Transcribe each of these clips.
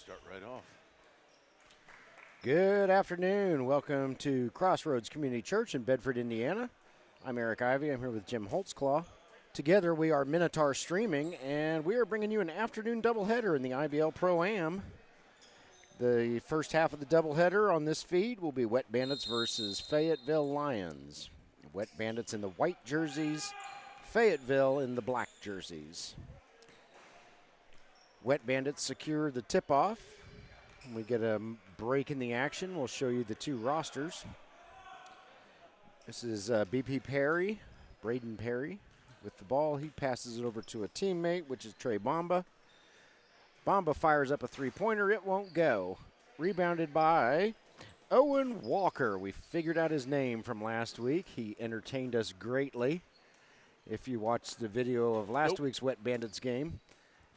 Start right off. Good afternoon. Welcome to Crossroads Community Church in Bedford, Indiana. I'm Eric Ivey. I'm here with Jim Holtzclaw. Together we are Minotaur Streaming, and we are bringing you an afternoon doubleheader in the IBL ProAm. The first half of the doubleheader on this feed will be Wet Bandits versus Fayetteville Lions. Wet Bandits in the white jerseys, Fayetteville in the black jerseys. Wet Bandits secure the tip-off. We get a break in the action. We'll show you the two rosters. This is BP Perry, Braden Perry, with the ball. He passes it over to a teammate, which is Trey Bamba. Bamba fires up a three-pointer. It won't go. Rebounded by Owen Walker. We figured out his name from last week. He entertained us greatly. If you watched the video of last week's Wet Bandits game.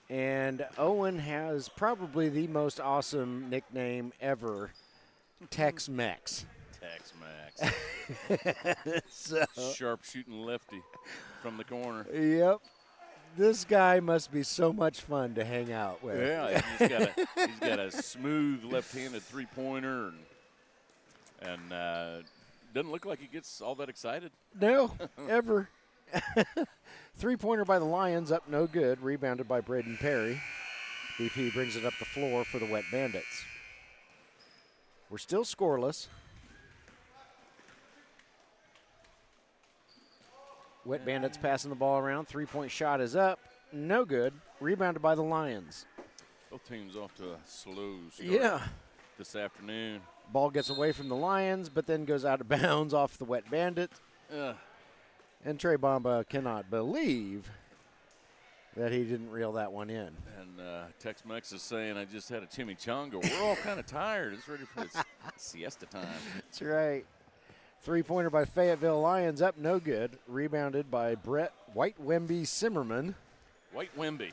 And Owen has probably the most awesome nickname ever, Tex-Mex. Tex-Mex. Sharp-shooting lefty from the corner. Yep. This guy must be so much fun to hang out with. Yeah, he's got a smooth left-handed three-pointer and doesn't look like he gets all that excited. No, ever. Three-pointer by the Lions, up no good. Rebounded by Braden Perry. BP brings it up the floor for the Wet Bandits. We're still scoreless. Wet Bandits passing the ball around. Three-point shot is up. No good. Rebounded by the Lions. Both teams off to a slow start this afternoon. Ball gets away from the Lions, but then goes out of bounds off the Wet Bandit. And Trey Bamba cannot believe that he didn't reel that one in. And Tex-Mex is saying, I just had a chimichanga. We're all kind of tired. It's ready for siesta time. That's right. Three-pointer by Fayetteville Lions, up no good. Rebounded by Brett White Wemby Zimmerman. White Wemby.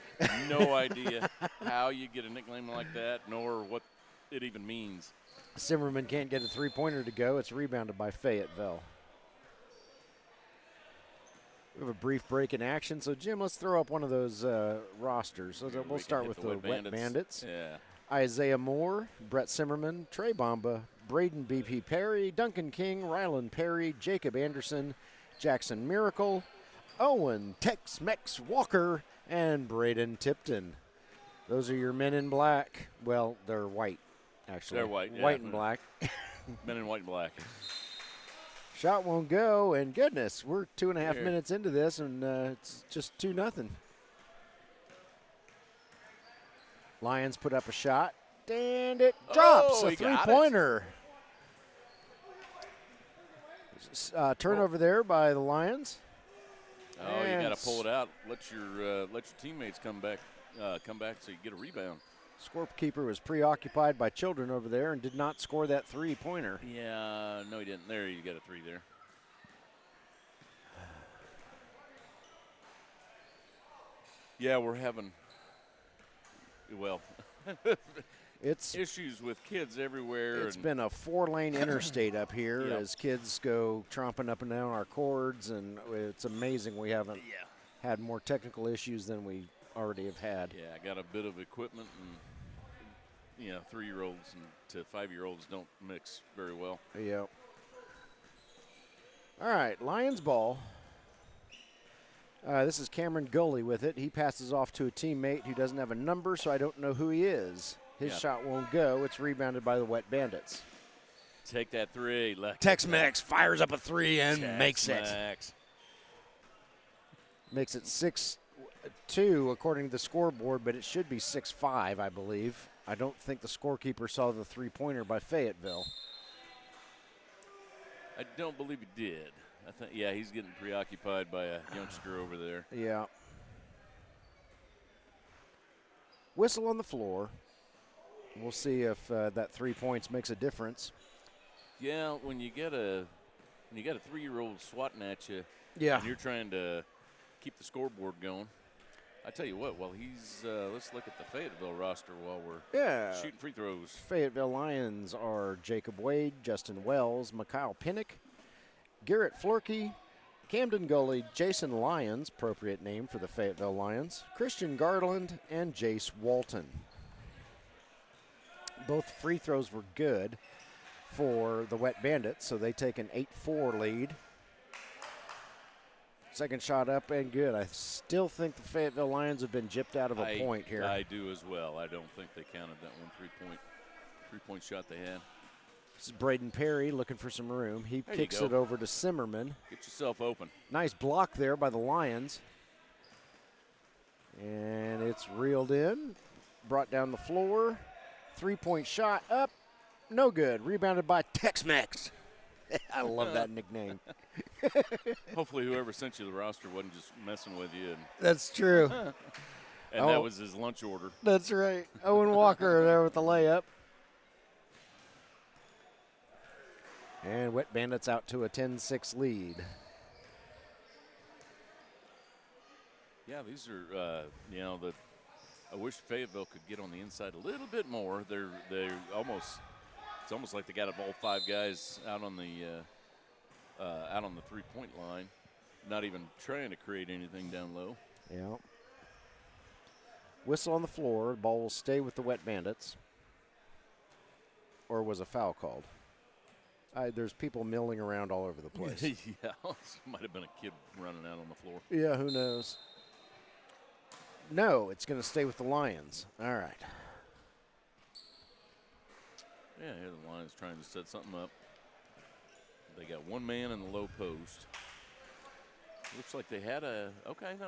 No idea how you get a nickname like that, nor what it even means. Zimmerman can't get a three-pointer to go. It's rebounded by Fayetteville. We have a brief break in action. So, Jim, let's throw up one of those rosters. So we'll start with the Wet Bandits. Yeah. Isaiah Moore, Brett Zimmerman, Trey Bamba, Braden BP Perry, Duncan King, Rylan Perry, Jacob Anderson, Jackson Miracle, Owen Tex-Mex Walker, and Braden Tipton. Those are your men in black. Well, they're white, actually. They're white, yeah. White and black. Men in white and black. Shot won't go, and goodness, we're 2.5 minutes into this, and it's just 2-0. Lions put up a shot, and it drops. A three-pointer. Turnover there by the Lions. Oh, you got to pull it out. Let your teammates come back so you get a rebound. Scorekeeper was preoccupied by children over there and did not score that three-pointer. Yeah, no, he didn't. There, you got a three there. Yeah, we're having, it's issues with kids everywhere. It's been a 4-lane interstate up here as kids go tromping up and down our cords, and it's amazing we haven't had more technical issues than we already have had. Yeah, I got a bit of equipment, and 3-year-olds to 5-year-olds don't mix very well. Yep. All right, Lions ball. This is Cameron Gully with it. He passes off to a teammate who doesn't have a number, so I don't know who he is. His shot won't go. It's rebounded by the Wet Bandits. Take that three. Tex-Mex fires up a three and makes it. Makes it 6-2 according to the scoreboard, but it should be 6-5, I believe. I don't think the scorekeeper saw the three-pointer by Fayetteville. I don't believe he did. I think, he's getting preoccupied by a youngster over there. Yeah. Whistle on the floor. We'll see if that 3 points makes a difference. Yeah, when you get a 3-year-old swatting at you, and you're trying to keep the scoreboard going. I tell you what, let's look at the Fayetteville roster while we're shooting free throws. Fayetteville Lions are Jacob Wade, Justin Wells, Mikhail Pinnock, Garrett Florkey, Camden Gully, Jason Lyons, appropriate name for the Fayetteville Lions, Christian Garland, and Jace Walton. Both free throws were good for the Wet Bandits, so they take an 8-4 lead. Second shot up and good. I still think the Fayetteville Lions have been gypped out of a point here. I do as well. I don't think they counted that one three-point shot they had. This is Braden Perry looking for some room. He There kicks you it go. over to Simmerman. Get yourself open. Nice block there by the Lions. And it's reeled in, brought down the floor. 3-point shot up, no good. Rebounded by Tex-Mex. I love that nickname. Hopefully whoever sent you the roster wasn't just messing with you. That's true. And that was his lunch order. That's right. Owen Walker there with the layup. And Wet Bandits out to a 10-6 lead. Yeah, these are, I wish Fayetteville could get on the inside a little bit more. They're it's almost like they got all 5 guys out on the 3-point line, not even trying to create anything down low. Yeah. Whistle on the floor. The ball will stay with the Wet Bandits. Or was a foul called? There's people milling around all over the place. Yeah, might have been a kid running out on the floor. Yeah, who knows? No, it's going to stay with the Lions. All right. Yeah, here the Lions trying to set something up. They got one man in the low post. Looks like they had that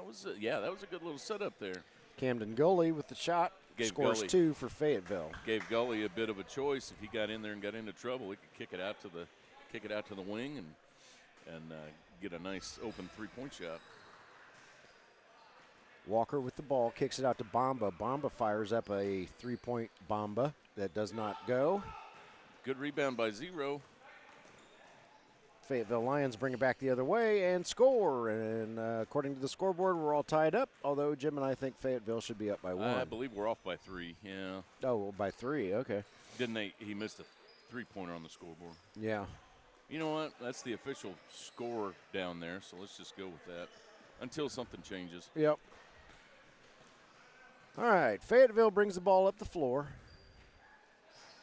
was a good little setup there. Camden Gully with the shot. Scores Gully. 2 for Fayetteville. Gave Gully a bit of a choice. If he got in there and got into trouble, he could kick it out to the wing and get a nice open 3-point shot. Walker with the ball, kicks it out to Bamba. Bamba fires up a 3-point Bamba that does not go. Good rebound by Zero. Fayetteville Lions bring it back the other way and score. And according to the scoreboard, we're all tied up, although Jim and I think Fayetteville should be up by 1. I believe we're off by 3, yeah. Oh, well, by 3, okay. He missed a 3-pointer on the scoreboard. Yeah. You know what? That's the official score down there, so let's just go with that until something changes. Yep. All right, Fayetteville brings the ball up the floor.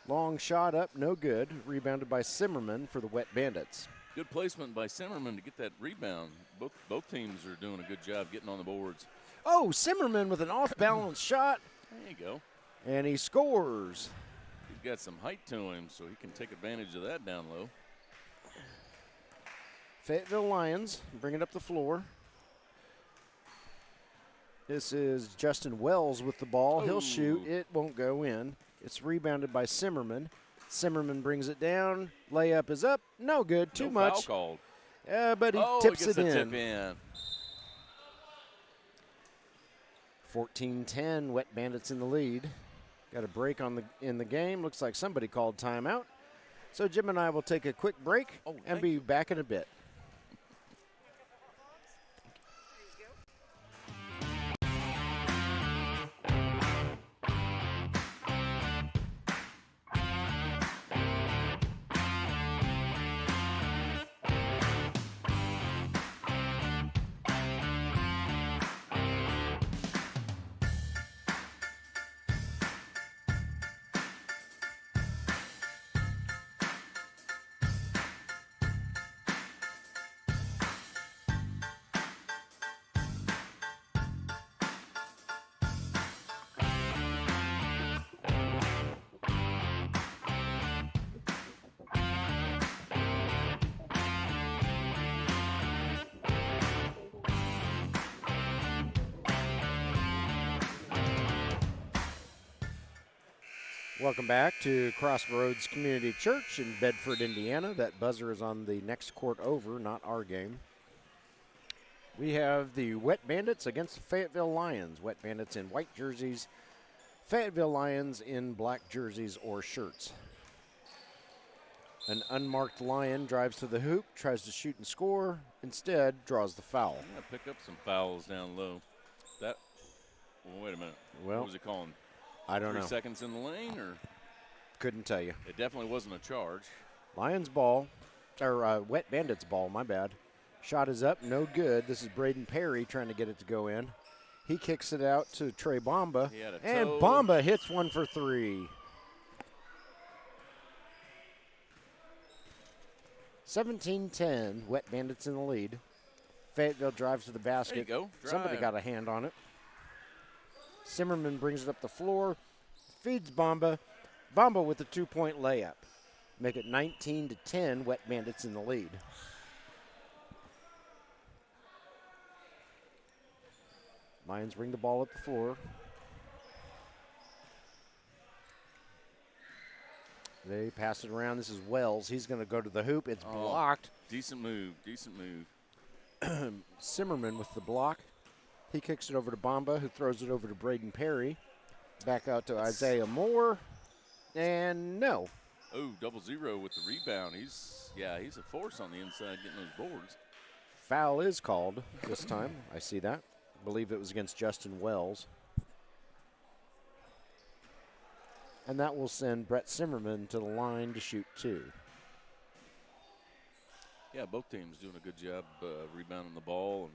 Long shot up, no good. Rebounded by Simmerman for the Wet Bandits. Good placement by Simmerman to get that rebound. Both teams are doing a good job getting on the boards. Oh, Simmerman with an off-balance shot. There you go. And he scores. He's got some height to him, so he can take advantage of that down low. Fayetteville Lions bring it up the floor. This is Justin Wells with the ball. He'll shoot. It won't go in. It's rebounded by Simmerman. Simmerman brings it down. Layup is up. No good. Too much. Foul called. But he tips it in. Tip in. 14-10. Wet Bandits in the lead. Got a break in the game. Looks like somebody called timeout. So Jim and I will take a quick break and be back in a bit. Welcome back to Crossroads Community Church in Bedford, Indiana. That buzzer is on the next court over, not our game. We have the Wet Bandits against the Fayetteville Lions. Wet Bandits in white jerseys, Fayetteville Lions in black jerseys or shirts. An unmarked Lion drives to the hoop, tries to shoot and score, instead draws the foul. I'm going to pick up some fouls down low. Wait a minute. Well, what was it calling? I don't know. 3 seconds in the lane, or? Couldn't tell you. It definitely wasn't a charge. Lions ball, or Wet Bandits ball, my bad. Shot is up, no good. This is Braden Perry trying to get it to go in. He kicks it out to Trey Bamba, and Bamba hits one for 3. 17-10, Wet Bandits in the lead. Fayetteville drives to the basket. There you go. Somebody got a hand on it. Zimmerman brings it up the floor, feeds Bamba. Bamba with a 2-point layup. Make it 19-10, Wet Bandits in the lead. Lions bring the ball up the floor. They pass it around. This is Wells. He's going to go to the hoop. It's blocked. Decent move. Zimmerman with the block. He kicks it over to Bamba, who throws it over to Braden Perry. Back out to Isaiah Moore. And no. Oh, 0-0 with the rebound. He's a force on the inside getting those boards. Foul is called this time. I see that. I believe it was against Justin Wells. And that will send Brett Zimmerman to the line to shoot 2. Yeah, both teams doing a good job rebounding the ball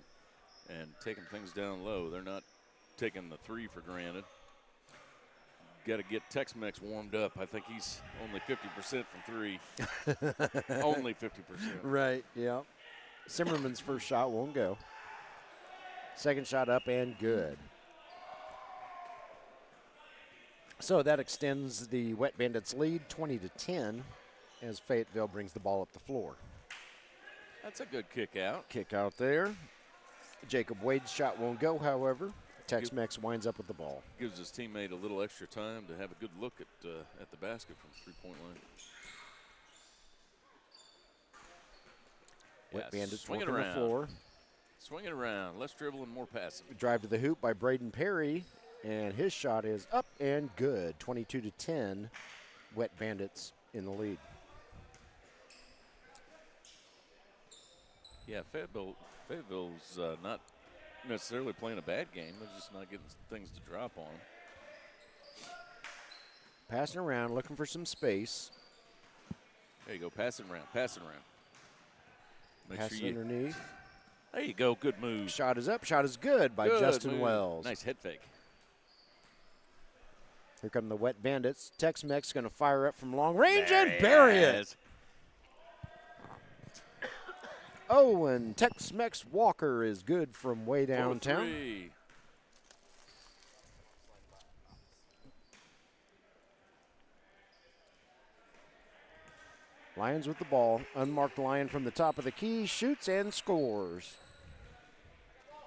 and taking things down low. They're not taking the 3 for granted. Got to get Tex-Mex warmed up. I think he's only 50% from 3. Only 50%. Right, yeah. Zimmerman's first shot won't go. Second shot up and good. So that extends the Wet Bandits lead 20-10 as Fayetteville brings the ball up the floor. That's a good kick out. Kick out there. Jacob Wade's shot won't go, however. Tex-Mex winds up with the ball. Gives his teammate a little extra time to have a good look at the basket from the 3-point line. Wet Bandits swing it working around. the floor. Swing it around. Less dribble and more passing. Drive to the hoop by Braden Perry, and his shot is up and good. 22-10, Wet Bandits in the lead. Yeah, Fayetteville's not necessarily playing a bad game. They're just not getting things to drop on them. Passing around, looking for some space. There you go, passing around. Make Pass sure you underneath. There you go, good move. Shot is up, shot is good by Justin move. Wells. Nice head fake. Here come the Wet Bandits. Tex-Mex going to fire up from long range There and bury it. is. Oh, and Tex-Mex Walker is good from way downtown. 4-3. Lions with the ball. Unmarked Lion from the top of the key. Shoots and scores. All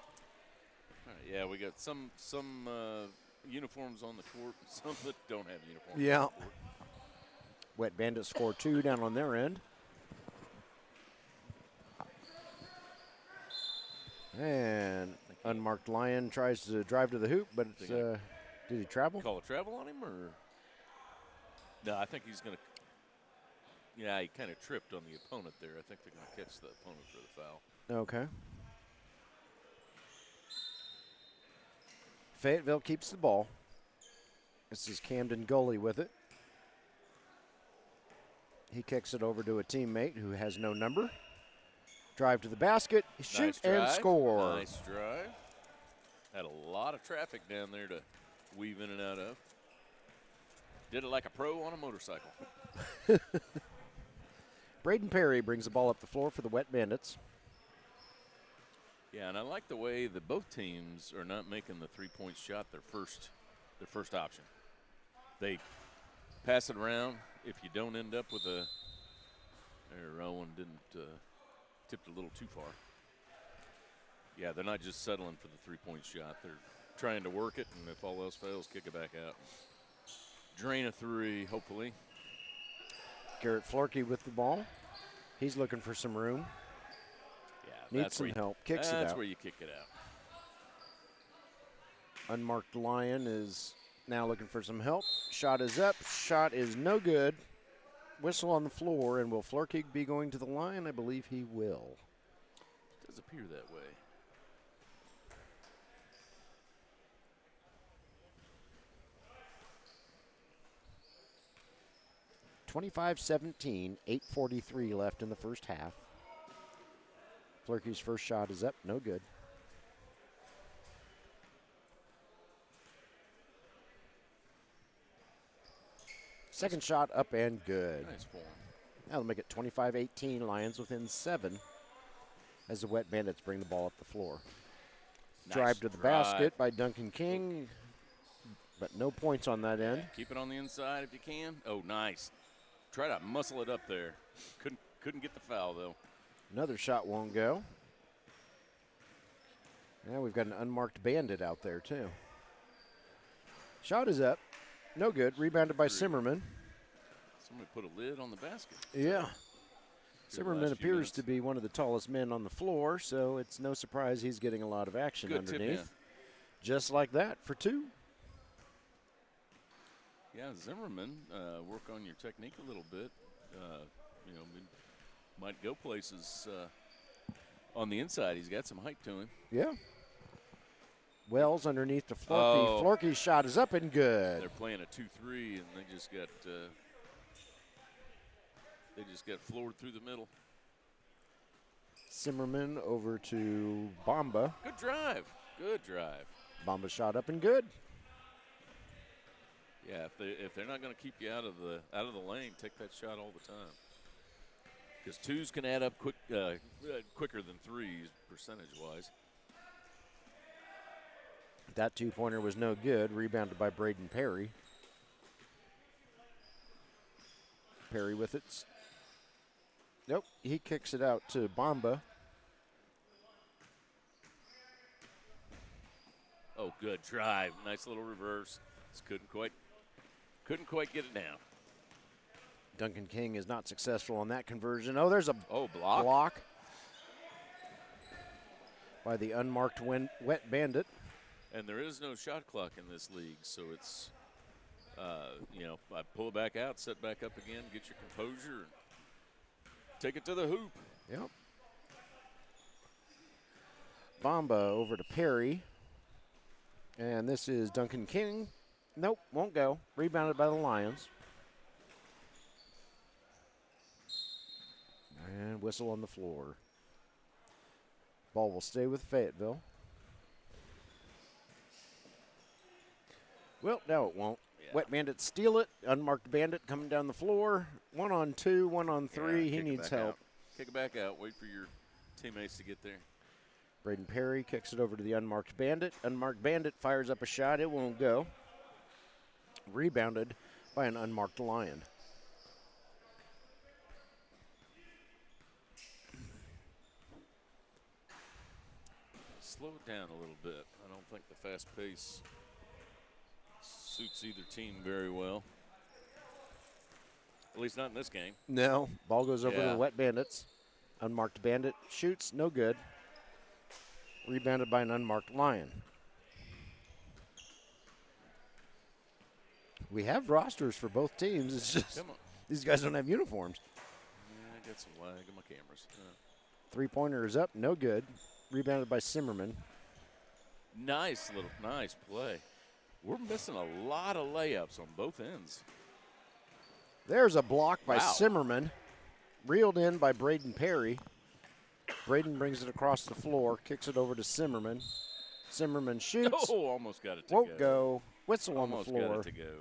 right, yeah, we got some uniforms on the court and some that don't have uniforms. Yeah. On the court. Wet Bandits score 2 down on their end. And Unmarked Lion tries to drive to the hoop, but it's, did he travel? Call a travel on him, or? No, I think he's going to. Yeah, he kind of tripped on the opponent there. I think they're going to catch the opponent for the foul. Okay. Fayetteville keeps the ball. This is Camden Gully with it. He kicks it over to a teammate who has no number. Drive to the basket, shoot and score. Nice drive. Had a lot of traffic down there to weave in and out of. Did it like a pro on a motorcycle. Braden Perry brings the ball up the floor for the Wet Bandits. Yeah, and I like the way that both teams are not making the three-point shot their first option. They pass it around. If you don't end up with a – there, Owen didn't tipped a little too far. Yeah, they're not just settling for the three-point shot. They're trying to work it, and if all else fails, kick it back out. Drain a three, hopefully. Garrett Florkey with the ball. He's looking for some room. Yeah, Needs some help. Kicks it out. That's where you kick it out. Unmarked Lion is now looking for some help. Shot is up. Shot is no good. Whistle on the floor, and will Florkey be going to the line? I believe he will. It does appear that way. (25-17), 8:43 left in the first half. Florkey's first shot is up, no good. Second shot up and good. Nice form. That'll make it 25-18. Lions within 7 as the Wet Bandits bring the ball up the floor. Nice Drive to the basket by Duncan King, but no points on that end. Keep it on the inside if you can. Oh, nice. Try to muscle it up there. Couldn't get the foul, though. Another shot won't go. Now we've got an unmarked Bandit out there, too. Shot is up. No good. Rebounded by Simmerman. Somebody put a lid on the basket. Yeah. Simmerman appears to be one of the tallest men on the floor, so it's no surprise he's getting a lot of action Good underneath. tip, Just like that for 2. Yeah, Zimmerman, work on your technique a little bit. We might go places on the inside. He's got some height to him. Yeah. Wells underneath to Florkey. Oh. Florkey's shot is up and good. They're playing a 2-3, and they just got floored through the middle. Simmerman over to Bamba. Good drive. Good drive. Bamba shot up and good. Yeah, if they're not going to keep you out of the lane, take that shot all the time. Because 2s can add up quicker than 3s percentage-wise. That 2-pointer was no good. Rebounded by Braden Perry. Perry with it. Nope, he kicks it out to Bamba. Oh, good drive. Nice little reverse. Just couldn't quite get it down. Duncan King is not successful on that conversion. Oh, there's a block by the unmarked Wet Bandit. And there is no shot clock in this league, so it's, I pull it back out, set back up again, get your composure, and take it to the hoop. Yep. Bamba over to Perry. And this is Duncan King. Nope, won't go. Rebounded by the Lions. And whistle on the floor. Ball will stay with Fayetteville. Well, no, it won't. Yeah. Wet Bandit steal it. Unmarked Bandit coming down the floor. 1 on 2, 1 on 3. Yeah, he needs help. Kick it back out. Wait for your teammates to get there. Braden Perry kicks it over to the unmarked Bandit. Unmarked Bandit fires up a shot. It won't go. Rebounded by an unmarked Lion. Slow it down a little bit. I don't think the fast pace suits either team very well. At least not in this game. No. Ball goes over to the Wet Bandits. Unmarked Bandit shoots. No good. Rebounded by an unmarked Lion. We have rosters for both teams. It's just these guys don't have uniforms. Yeah, I got some lag on my cameras. 3-pointer is up. No good. Rebounded by Simmerman. Nice play. We're missing a lot of layups on both ends. There's a block by Simmerman. Reeled in by Braden Perry. Braden brings it across the floor, kicks it over to Simmerman. Simmerman shoots. Oh, almost got it to Won't go. Whistle on the floor. Almost got it to go.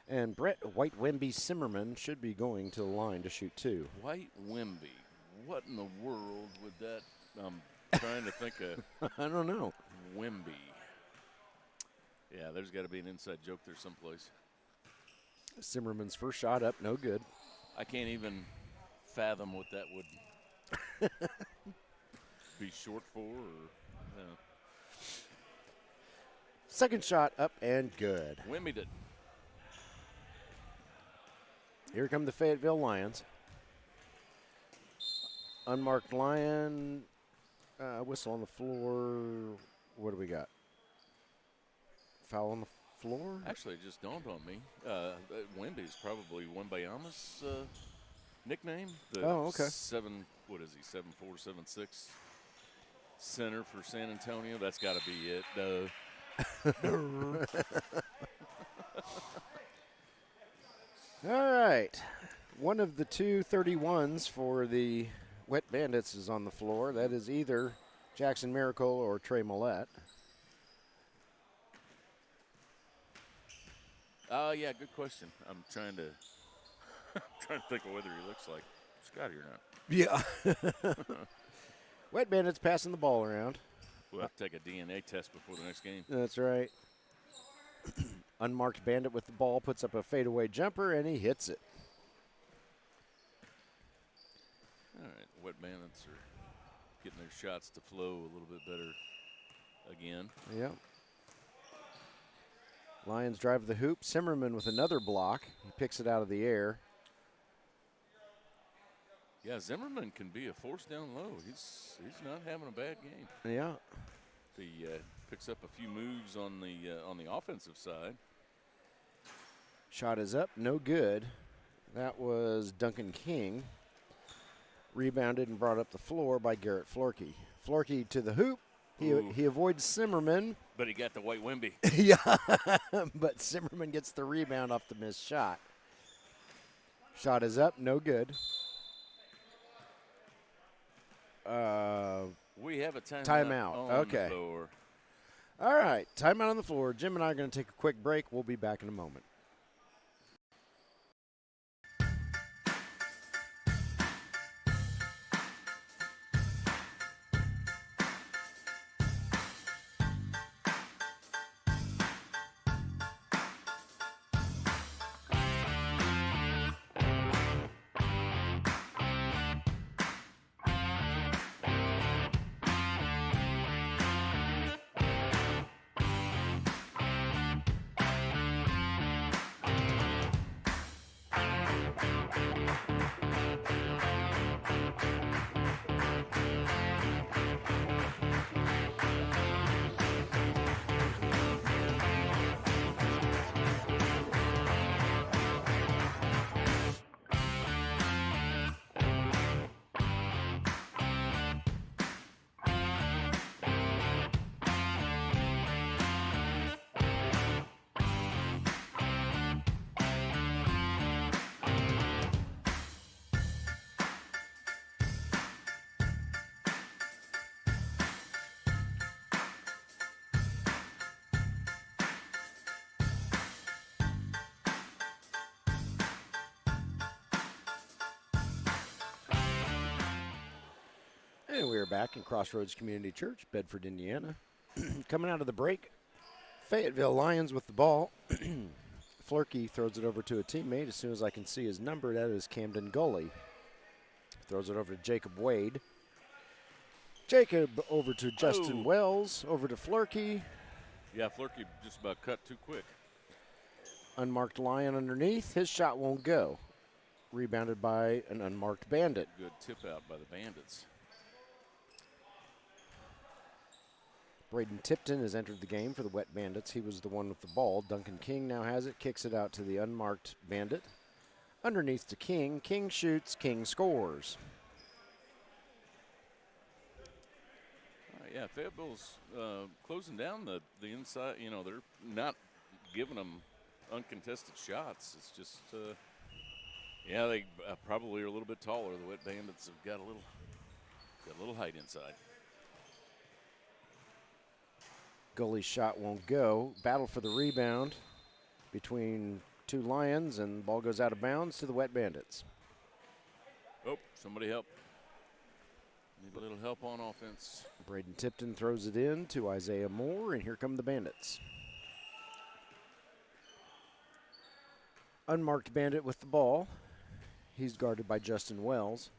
And Brett White Wemby Simmerman should be going to the line to shoot 2. White Wemby. What in the world would that? I'm trying to think of. I don't know. Wemby. Yeah, there's got to be an inside joke there someplace. Simmerman's first shot up, no good. I can't even fathom what that would be short for. Second shot up and good. Wemby did. Here come the Fayetteville Lions. Unmarked Lion. Whistle on the floor. What do we got? Foul on the floor? Actually, it just dawned on me. Wemby's probably Wembayama's nickname. Okay. 7'4", 7'6" center for San Antonio. That's got to be it. All right. One of the 2 31s for the Wet Bandits is on the floor. That is either Jackson Miracle or Trey Millette. Yeah, good question. I'm trying to I'm trying to think of whether he looks like Scotty or not. Yeah. Wet Bandits passing the ball around. We'll have to take a DNA test before the next game. That's right. Unmarked Bandit with the ball puts up a fadeaway jumper, and he hits it. All right, Wet Bandits are getting their shots to flow a little bit better again. Yeah. Lions drive the hoop. Simmerman with another block. He picks it out of the air. Yeah, Zimmerman can be a force down low. He's not having a bad game. Yeah. He picks up a few moves on the offensive side. Shot is up, no good. That was Duncan King. Rebounded and brought up the floor by Garrett Florkey. Florkey to the hoop. He avoids Simmerman. But he got the white Wimby. Yeah, but Simmerman gets the rebound off the missed shot. Shot is up, no good. We have a timeout. on Okay. the floor. All right, timeout on the floor. Jim and I are going to take a quick break. We'll be back in a moment. And we are back in Crossroads Community Church, Bedford, Indiana. Coming out of the break, Fayetteville Lions with the ball. Florkey throws it over to a teammate. As soon as I can see his number, that is Camden Gully. Throws it over to Jacob Wade. Jacob over to Justin Wells, over to Florkey. Yeah, Florkey just about cut too quick. Unmarked Lion underneath. His shot won't go. Rebounded by an unmarked Bandit. Good tip out by the Bandits. Braden Tipton has entered the game for the Wet Bandits. He was the one with the ball. Duncan King now has it, kicks it out to the unmarked Bandit. Underneath to King. King shoots, King scores. Yeah, Fayetteville's closing down the inside. You know, they're not giving them uncontested shots. It's just, yeah, they probably are a little bit taller. The Wet Bandits have got a little height inside. Gully's shot won't go. Battle for the rebound between two Lions, and the ball goes out of bounds to the Wet Bandits. Oh, somebody help. Need a little help on offense. Braden Tipton throws it in to Isaiah Moore, and here come the Bandits. Unmarked Bandit with the ball. He's guarded by Justin Wells.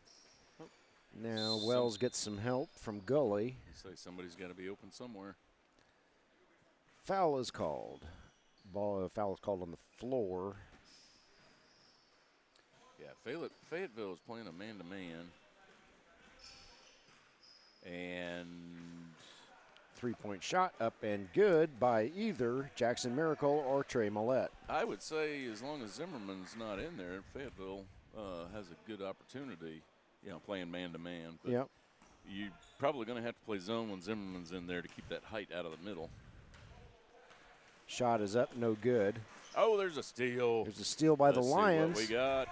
Now Wells gets some help from Gully. Say somebody's got to be open somewhere. Foul is called. Foul is called on the floor. Yeah, Fayetteville is playing a man-to-man. And three-point shot up and good by either Jackson Miracle or Trey Millette. I would say as long as Zimmerman's not in there, Fayetteville has a good opportunity, you know, playing man-to-man. But yep. You're probably going to have to play zone when Zimmerman's in there to keep that height out of the middle. Shot is up, no good. Oh, there's a steal. There's a steal by the Lions. Let's see what we got.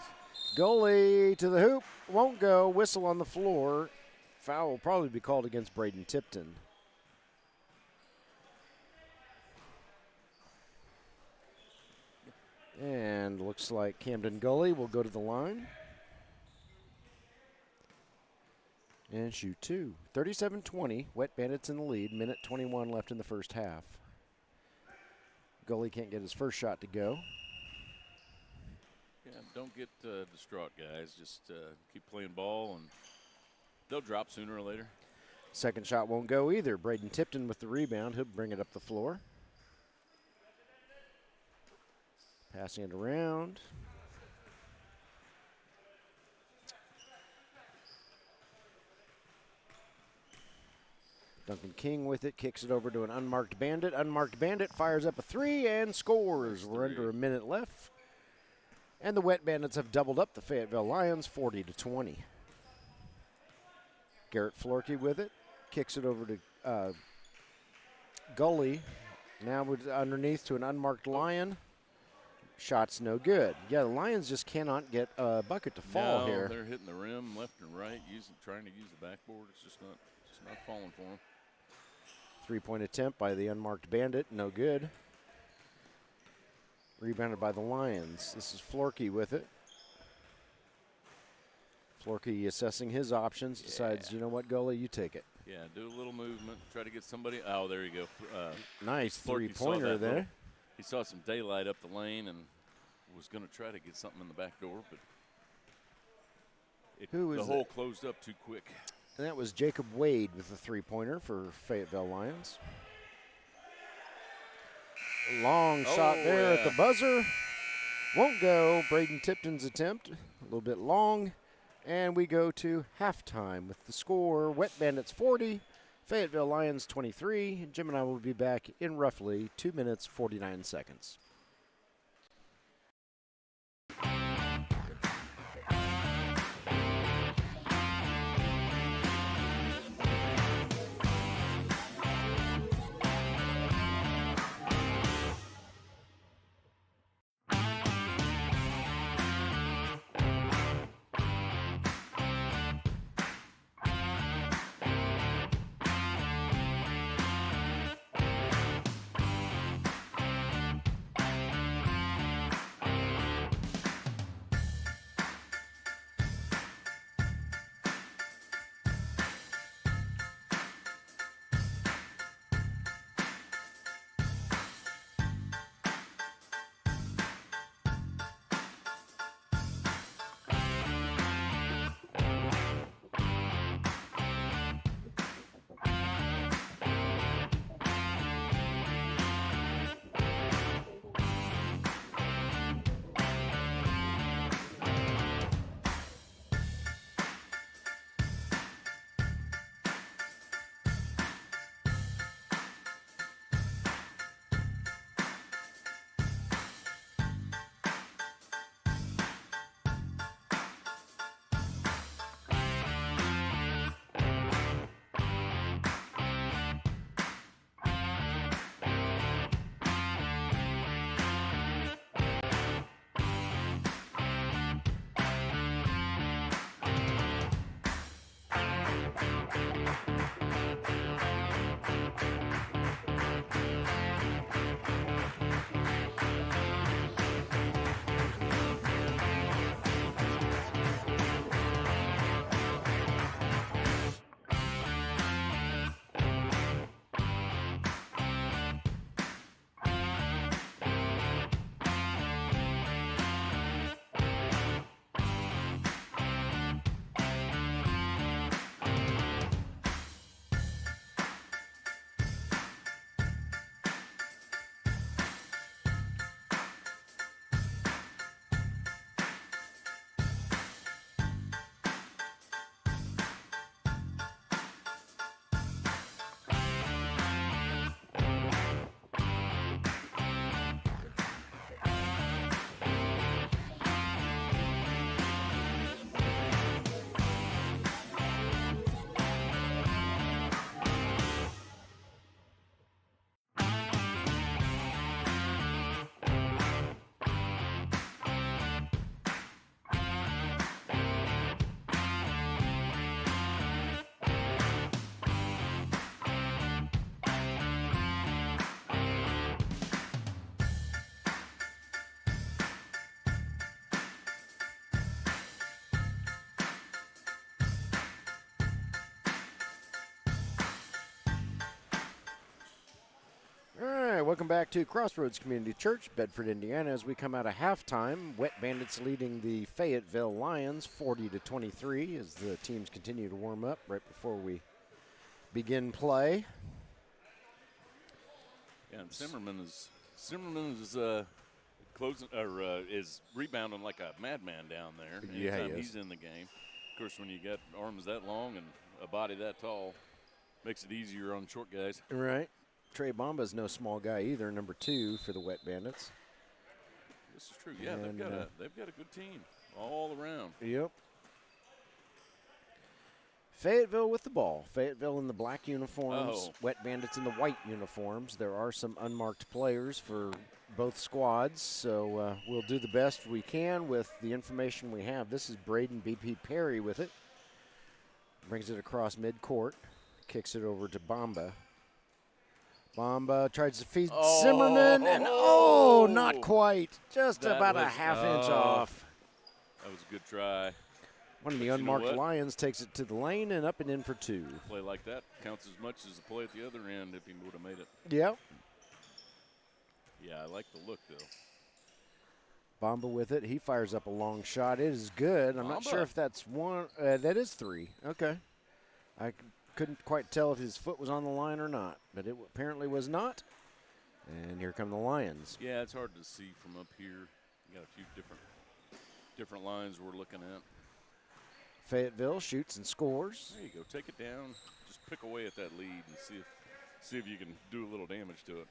Gully to the hoop, won't go. Whistle on the floor. Foul will probably be called against Braden Tipton. And looks like Camden Gully will go to the line and shoot two. 37-20, Wet Bandits in the lead, minute 21 left in the first half. Gully can't get his first shot to go. Yeah, don't get distraught, guys. Just keep playing ball, and they'll drop sooner or later. Second shot won't go either. Braden Tipton with the rebound. He'll bring it up the floor. Passing it around. Duncan King with it, kicks it over to an unmarked Bandit. Unmarked Bandit fires up a three and scores. We're under a minute left. And the Wet Bandits have doubled up the Fayetteville Lions 40-20. Garrett Florkey with it, kicks it over to Gully. Now with underneath to an unmarked Lion. Shot's no good. Yeah, the Lions just cannot get a bucket to fall here. They're hitting the rim left and right, trying to use the backboard. It's just not falling for them. Three-point attempt by the unmarked Bandit, no good. Rebounded by the Lions. This is Florkey with it. Florkey assessing his options, decides, you know what, Gully, you take it. Yeah, do a little movement, try to get somebody. Oh, there you go. Nice Florkey three-pointer there. He saw some daylight up the lane and was going to try to get something in the back door, but the hole closed up too quick. And that was Jacob Wade with the three-pointer for Fayetteville Lions. Long shot there at the buzzer. Won't go. Braden Tipton's attempt, a little bit long. And we go to halftime with the score, Wet Bandits 40, Fayetteville Lions 23. Jim and I will be back in roughly 2 minutes, 49 seconds. welcome back to Crossroads Community Church, Bedford, Indiana. As we come out of halftime, Wet Bandits leading the Fayetteville Lions 40-23 as the teams continue to warm up right before we begin play. Yeah, and Zimmerman is closing or is rebounding like a madman down there. Yeah, anytime he is. he's in the game. Of course, when you got arms that long and a body that tall, makes it easier on short guys. Right. Trey Bomba's no small guy either, number 2 for the Wet Bandits. This is true. Yeah, And, they've got a good team all around. Yep. Fayetteville with the ball. Fayetteville in the black uniforms, Wet Bandits in the white uniforms. There are some unmarked players for both squads, so we'll do the best we can with the information we have. This is Braden B.P. Perry with it. Brings it across midcourt, kicks it over to Bomba. Bomba tries to feed Zimmerman, and not quite. Just That about a was- half inch off. That was a good try. One of the But you know unmarked what? Lions takes it to the lane and up and in for 2. A play like that counts as much as a play at the other end if he would have made it. Yep. Yeah, I like the look, though. Bomba with it. He fires up a long shot. It is good. I'm not Bomba. sure if that's one. That is 3. Okay. I couldn't quite tell if his foot was on the line or not, but it apparently was not. And here come the Lions. Yeah, it's hard to see from up here. You got a few different lines we're looking at. Fayetteville shoots and scores. There you go. Take it down. Just pick away at that lead and see if you can do a little damage to it.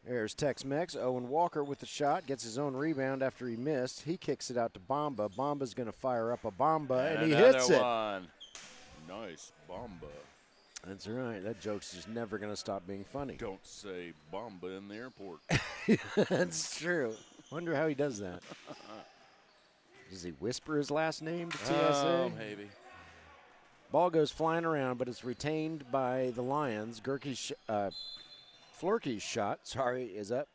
There's Tex-Mex. Owen Walker with the shot. Gets his own rebound after he missed. He kicks it out to Bomba. Bomba's going to fire up a Bomba, and he hits it. One. Nice Bomba. That's right. That joke's just never going to stop being funny. Don't say Bomba in the airport. That's true. Wonder how he does that. Does he whisper his last name to TSA? Oh, maybe. Ball goes flying around, but it's retained by the Lions. Flurkey's shot, is up.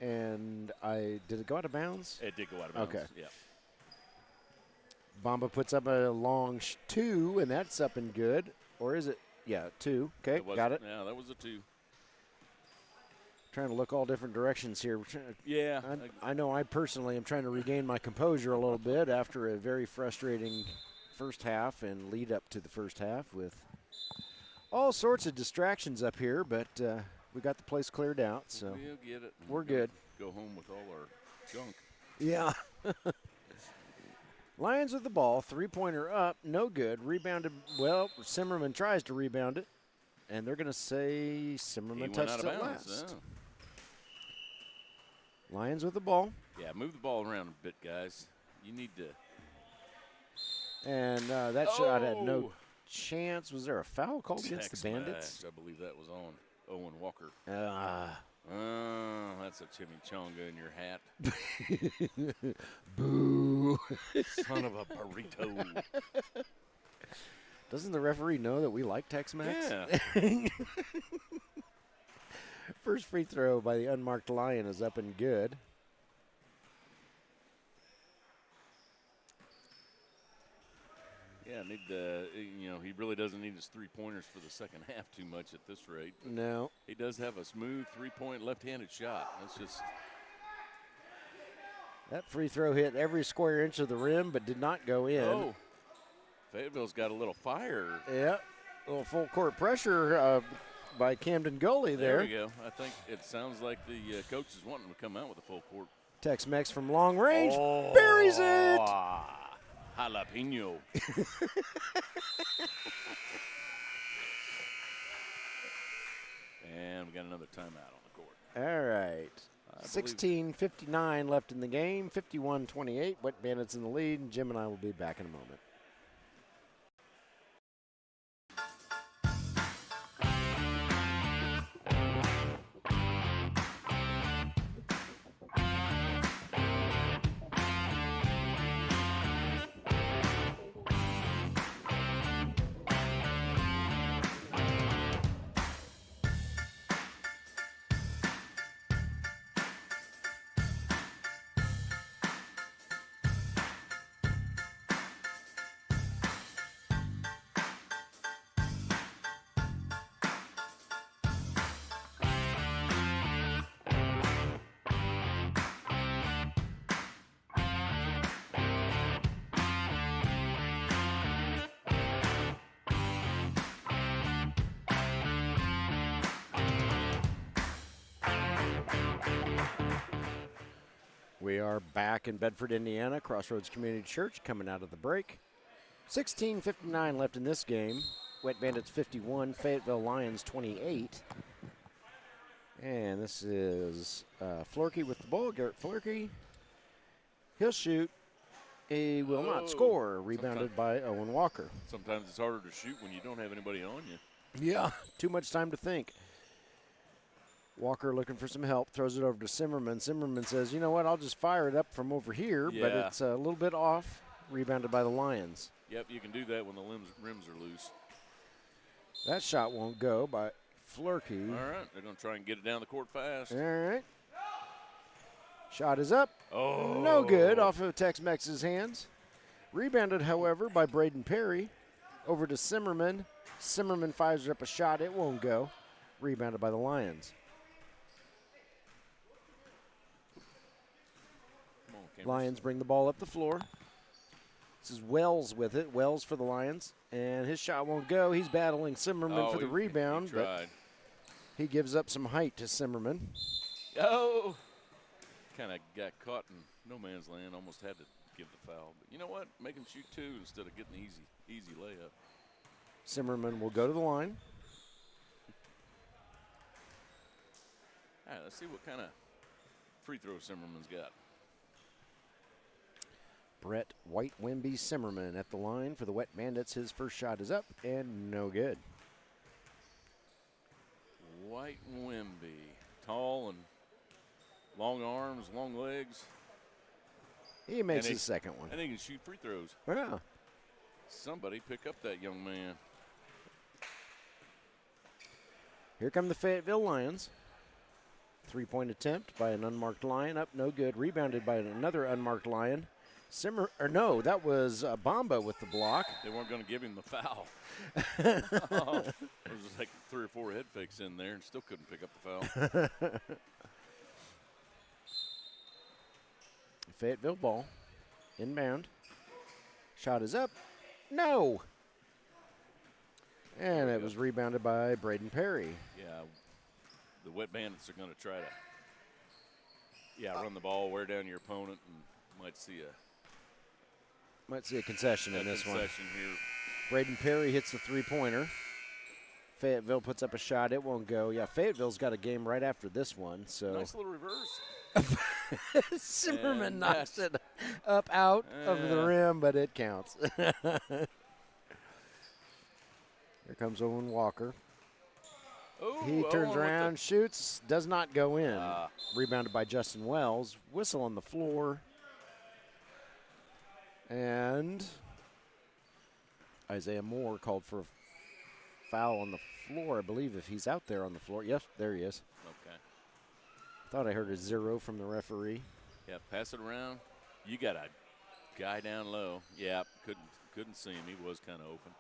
And did it go out of bounds? It did go out of bounds. Okay. Yeah. Bomba puts up a long 2, and that's up and good. Or is it? Yeah, 2. Okay, got it. Yeah, that was a 2. Trying to look all different directions here. Yeah. I know I personally am trying to regain my composure a little bit after a very frustrating first half and lead up to the first half with all sorts of distractions up here, but we got the place cleared out, so we'll get it. we're good. Go home with all our junk. Yeah. Lions with the ball, 3-pointer up, no good. Rebounded, well, Zimmerman tries to rebound it, and they're going to say Zimmerman touched it last. Yeah. Lions with the ball. Yeah, move the ball around a bit, guys. You need to. And that shot had no chance. Was there a foul called against the Bandits? I believe that was on Owen Walker. Uh, That's a chimichanga in your hat. Boo. Son of a burrito. Doesn't the referee know that we like Tex-Mex? Yeah. First free throw by the unmarked Lion is up and good. Yeah, he really doesn't need his 3-pointers for the second half too much at this rate. No. He does have a smooth 3-point left-handed shot. That's just. That free throw hit every square inch of the rim but did not go in. Oh, Fayetteville's got a little fire. Yeah, a little full court pressure by Camden Goalie there. There we go. I think it sounds like the coach is wanting to come out with a full court. Tex-Mex from long range, buries it. Jalapeno. And we got another timeout on the court. All right. 16:59 left in the game, 51-28. Wet Bandits in the lead, and Jim and I will be back in a moment. We are back in Bedford, Indiana, Crossroads Community Church, coming out of the break. 16:59 left in this game. Wet Bandits 51, Fayetteville Lions 28. And this is Florkey with the ball. Garrett Florkey. He'll shoot. He will not score. Rebounded by Owen Walker. Sometimes it's harder to shoot when you don't have anybody on you. Yeah, too much time to think. Walker looking for some help, throws it over to Simmerman. Simmerman says, you know what, I'll just fire it up from over here, but it's a little bit off. Rebounded by the Lions. Yep, you can do that when the rims are loose. That shot won't go by Flurkey. All right, they're going to try and get it down the court fast. All right. Shot is up. Oh. No good off of Tex-Mex's hands. Rebounded, however, by Braden Perry. Over to Simmerman. Simmerman fires up a shot. It won't go. Rebounded by the Lions. Come on, Lions bring the ball up the floor. This is Wells with it. Wells for the Lions. And his shot won't go. He's battling Simmerman for the rebound. But he gives up some height to Simmerman. Oh! Kind of got caught in no man's land. Almost had to give the foul. But you know what? Make him shoot two instead of getting the easy layup. Simmerman will go to the line. All right, let's see what kind of free throw Simmerman's got. Brett White Wimby Simmerman at the line for the Wet Bandits. His first shot is up and no good. White Wimby, tall and long arms, long legs. He makes his second one. And he can shoot free throws. Yeah. Somebody pick up that young man. Here come the Fayetteville Lions. Three-point attempt by an unmarked Lion. Up, no good. Rebounded by another unmarked Lion. That was Bamba with the block. They weren't going to give him the foul. There was like 3 or 4 head fakes in there and still couldn't pick up the foul. Fayetteville ball. Inbound. Shot is up. No. And it was rebounded by Braden Perry. Yeah. The Wet Bandits are going to try to run the ball, wear down your opponent, and might see a concession in this one. Here. Braden Perry hits the three-pointer. Fayetteville puts up a shot. It won't go. Yeah, Fayetteville's got a game right after this one. So nice little reverse. Zimmerman knocks it up out of the rim, but it counts. Here comes Owen Walker. Ooh, he turns around, shoots, does not go in. Rebounded by Justin Wells. Whistle on the floor. And Isaiah Moore called for a foul on the floor, I believe, if he's out there on the floor. Yes, there he is. Okay. Thought I heard a 0 from the referee. Yeah, pass it around. You got a guy down low. Yeah, couldn't see him. He was kind of open.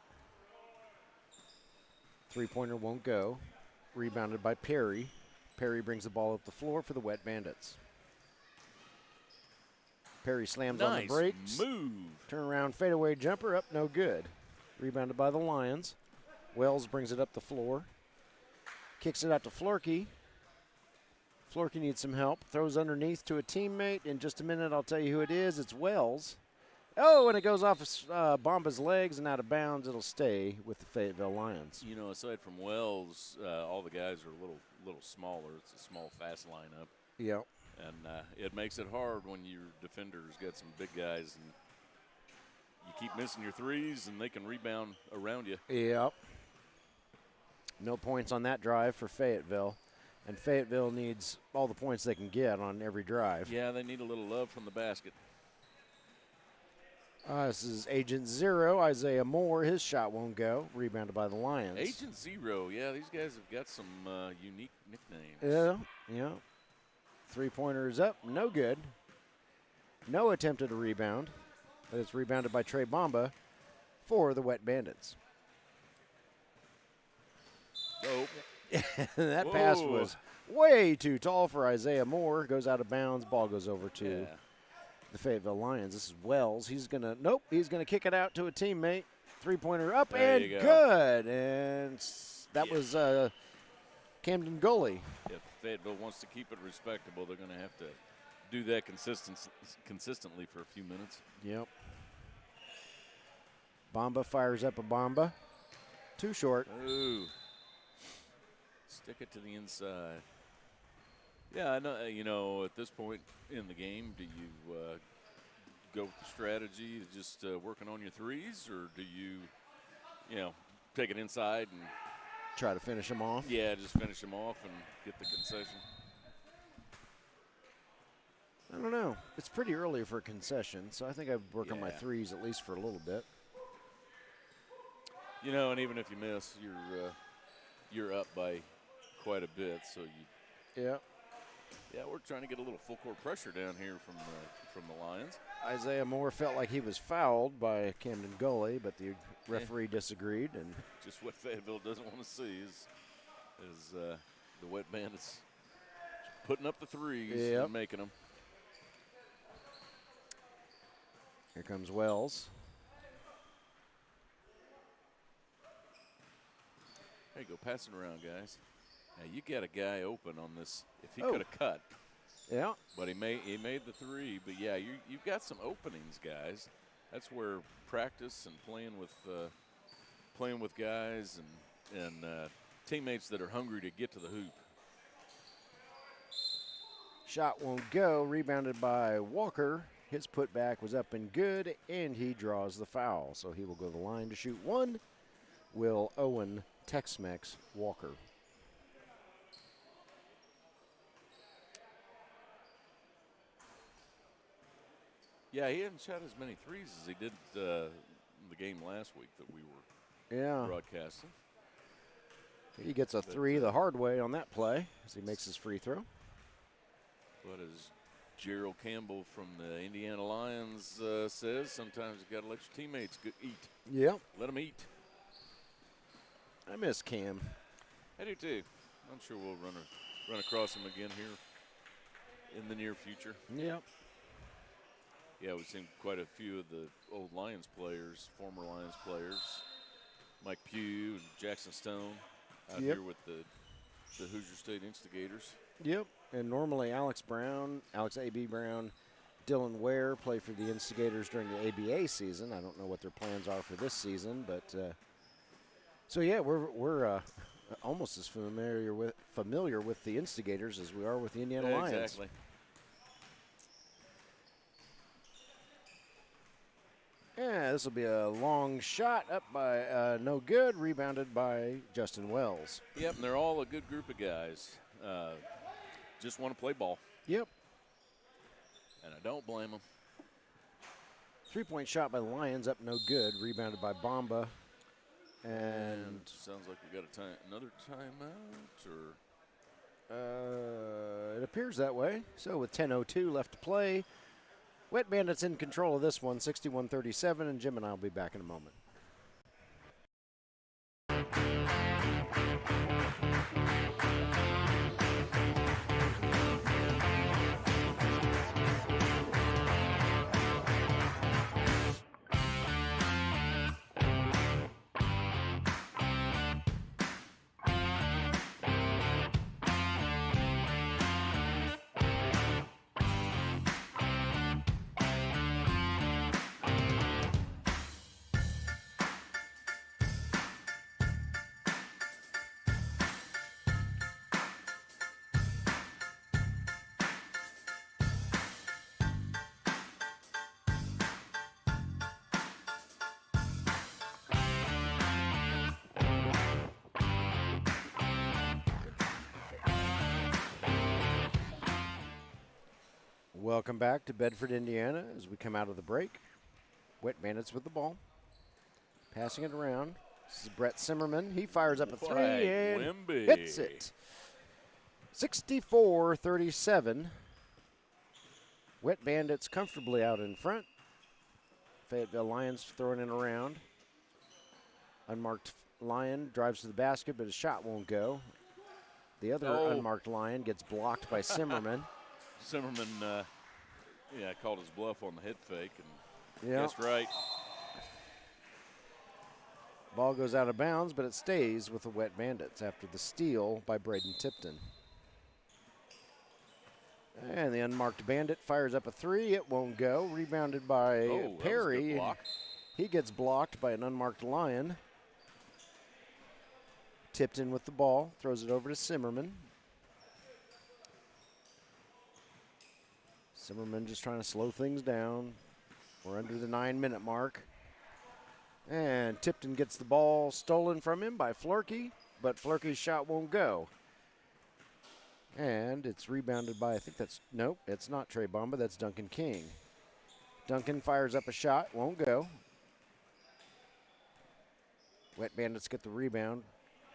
Three-pointer won't go. Rebounded by Perry. Perry brings the ball up the floor for the Wet Bandits. Perry slams on the brakes. Move. Turn around, fadeaway jumper, up, no good. Rebounded by the Lions. Wells brings it up the floor. Kicks it out to Florkey. Florkey needs some help. Throws underneath to a teammate. In just a minute, I'll tell you who it is. It's Wells. Oh, and it goes off Bomba's legs and out of bounds. It'll stay with the Fayetteville Lions. You know, aside from Wells, all the guys are a little smaller. It's a small, fast lineup. Yep. And it makes it hard when your defender's got some big guys and you keep missing your threes and they can rebound around you. Yep. No points on that drive for Fayetteville. And Fayetteville needs all the points they can get on every drive. Yeah, they need a little love from the basket. This is Agent Zero, Isaiah Moore. His shot won't go. Rebounded by the Lions. Agent Zero, yeah, these guys have got some unique nicknames. Yeah. Three-pointer is up, no good. No attempt at a rebound. But it's rebounded by Trey Bamba for the Wet Bandits. Oh. That pass was way too tall for Isaiah Moore. Goes out of bounds. Ball goes over to the Fayetteville Lions. This is Wells. He's going to kick it out to a teammate. Three-pointer up there and good. And that was Camden Gully. If Fayetteville wants to keep it respectable, they're going to have to do that consistently for a few minutes. Yep. Bomba fires up a bomba. Too short. Ooh. Stick it to the inside. Yeah, I know. You know, at this point in the game, do you go with the strategy of just working on your threes, or do you, take it inside and try to finish them off? Yeah, just finish them off and get the concession. I don't know. It's pretty early for a concession, so I think I'd work on my threes at least for a little bit. You know, and even if you miss, you're up by quite a bit. So Yeah, we're trying to get a little full court pressure down here from the Lions. Isaiah Moore felt like he was fouled by Camden Gully, but the referee disagreed. And just what Fayetteville doesn't want to see is the Wet Bandits putting up the threes and making them. Here comes Wells. There you go, pass it around, guys. Now you got a guy open on this. If he could have cut, but he made the three. But yeah, you've got some openings, guys. That's where practice and playing with guys and teammates that are hungry to get to the hoop. Shot won't go. Rebounded by Walker. His putback was up and good, and he draws the foul. So he will go to the line to shoot one. Will Owen Tex-Mex Walker. Yeah, he hadn't shot as many threes as he did the game last week that we were broadcasting. He gets a three the hard way on that play as he makes his free throw. But as Gerald Campbell from the Indiana Lions says, sometimes you got to let your teammates eat. Yep. Let them eat. I miss Cam. I do too. I'm sure we'll run across him again here in the near future. Yep. Yeah, we've seen quite a few of the old Lions players, former Lions players, Mike Pugh and Jackson Stone out here with the Hoosier State Instigators. Yep, and normally Alex A.B. Brown, Dylan Ware play for the Instigators during the ABA season. I don't know what their plans are for this season, but so yeah, we're almost as familiar with the Instigators as we are with the Indiana Lions. Exactly. Yeah, this will be a long shot up by no good, rebounded by Justin Wells. Yep, and they're all a good group of guys. Just want to play ball. Yep. And I don't blame them. 3-point shot by the Lions, up no good, rebounded by Bomba. And sounds like we got another timeout, or it appears that way. So with 10:02 left to play, Wet Bandits in control of this one, 61-37, and Jim and I will be back in a moment. Welcome back to Bedford, Indiana, as we come out of the break. Wet Bandits with the ball. Passing it around. This is Brett Zimmerman. He fires up a three and hits it. 64-37. Wet Bandits comfortably out in front. Fayetteville Lions throwing it around. Unmarked Lion drives to the basket, but his shot won't go. The other unmarked Lion gets blocked by Zimmerman. Zimmerman, called his bluff on the head fake and guessed right. Ball goes out of bounds, but it stays with the Wet Bandits after the steal by Braden Tipton. And the unmarked Bandit fires up a 3. It won't go. Rebounded by Oh, that was a good Perry. block. He gets blocked by an unmarked Lion. Tipton with the ball. Throws it over to Simmerman. Simmerman just trying to slow things down. We're under the 9-minute mark. And Tipton gets the ball stolen from him by Flurkey, but Flurkey's shot won't go. And it's rebounded by, I think that's, nope, it's not Trey Bomba, that's Duncan King. Duncan fires up a shot, won't go. Wet Bandits get the rebound.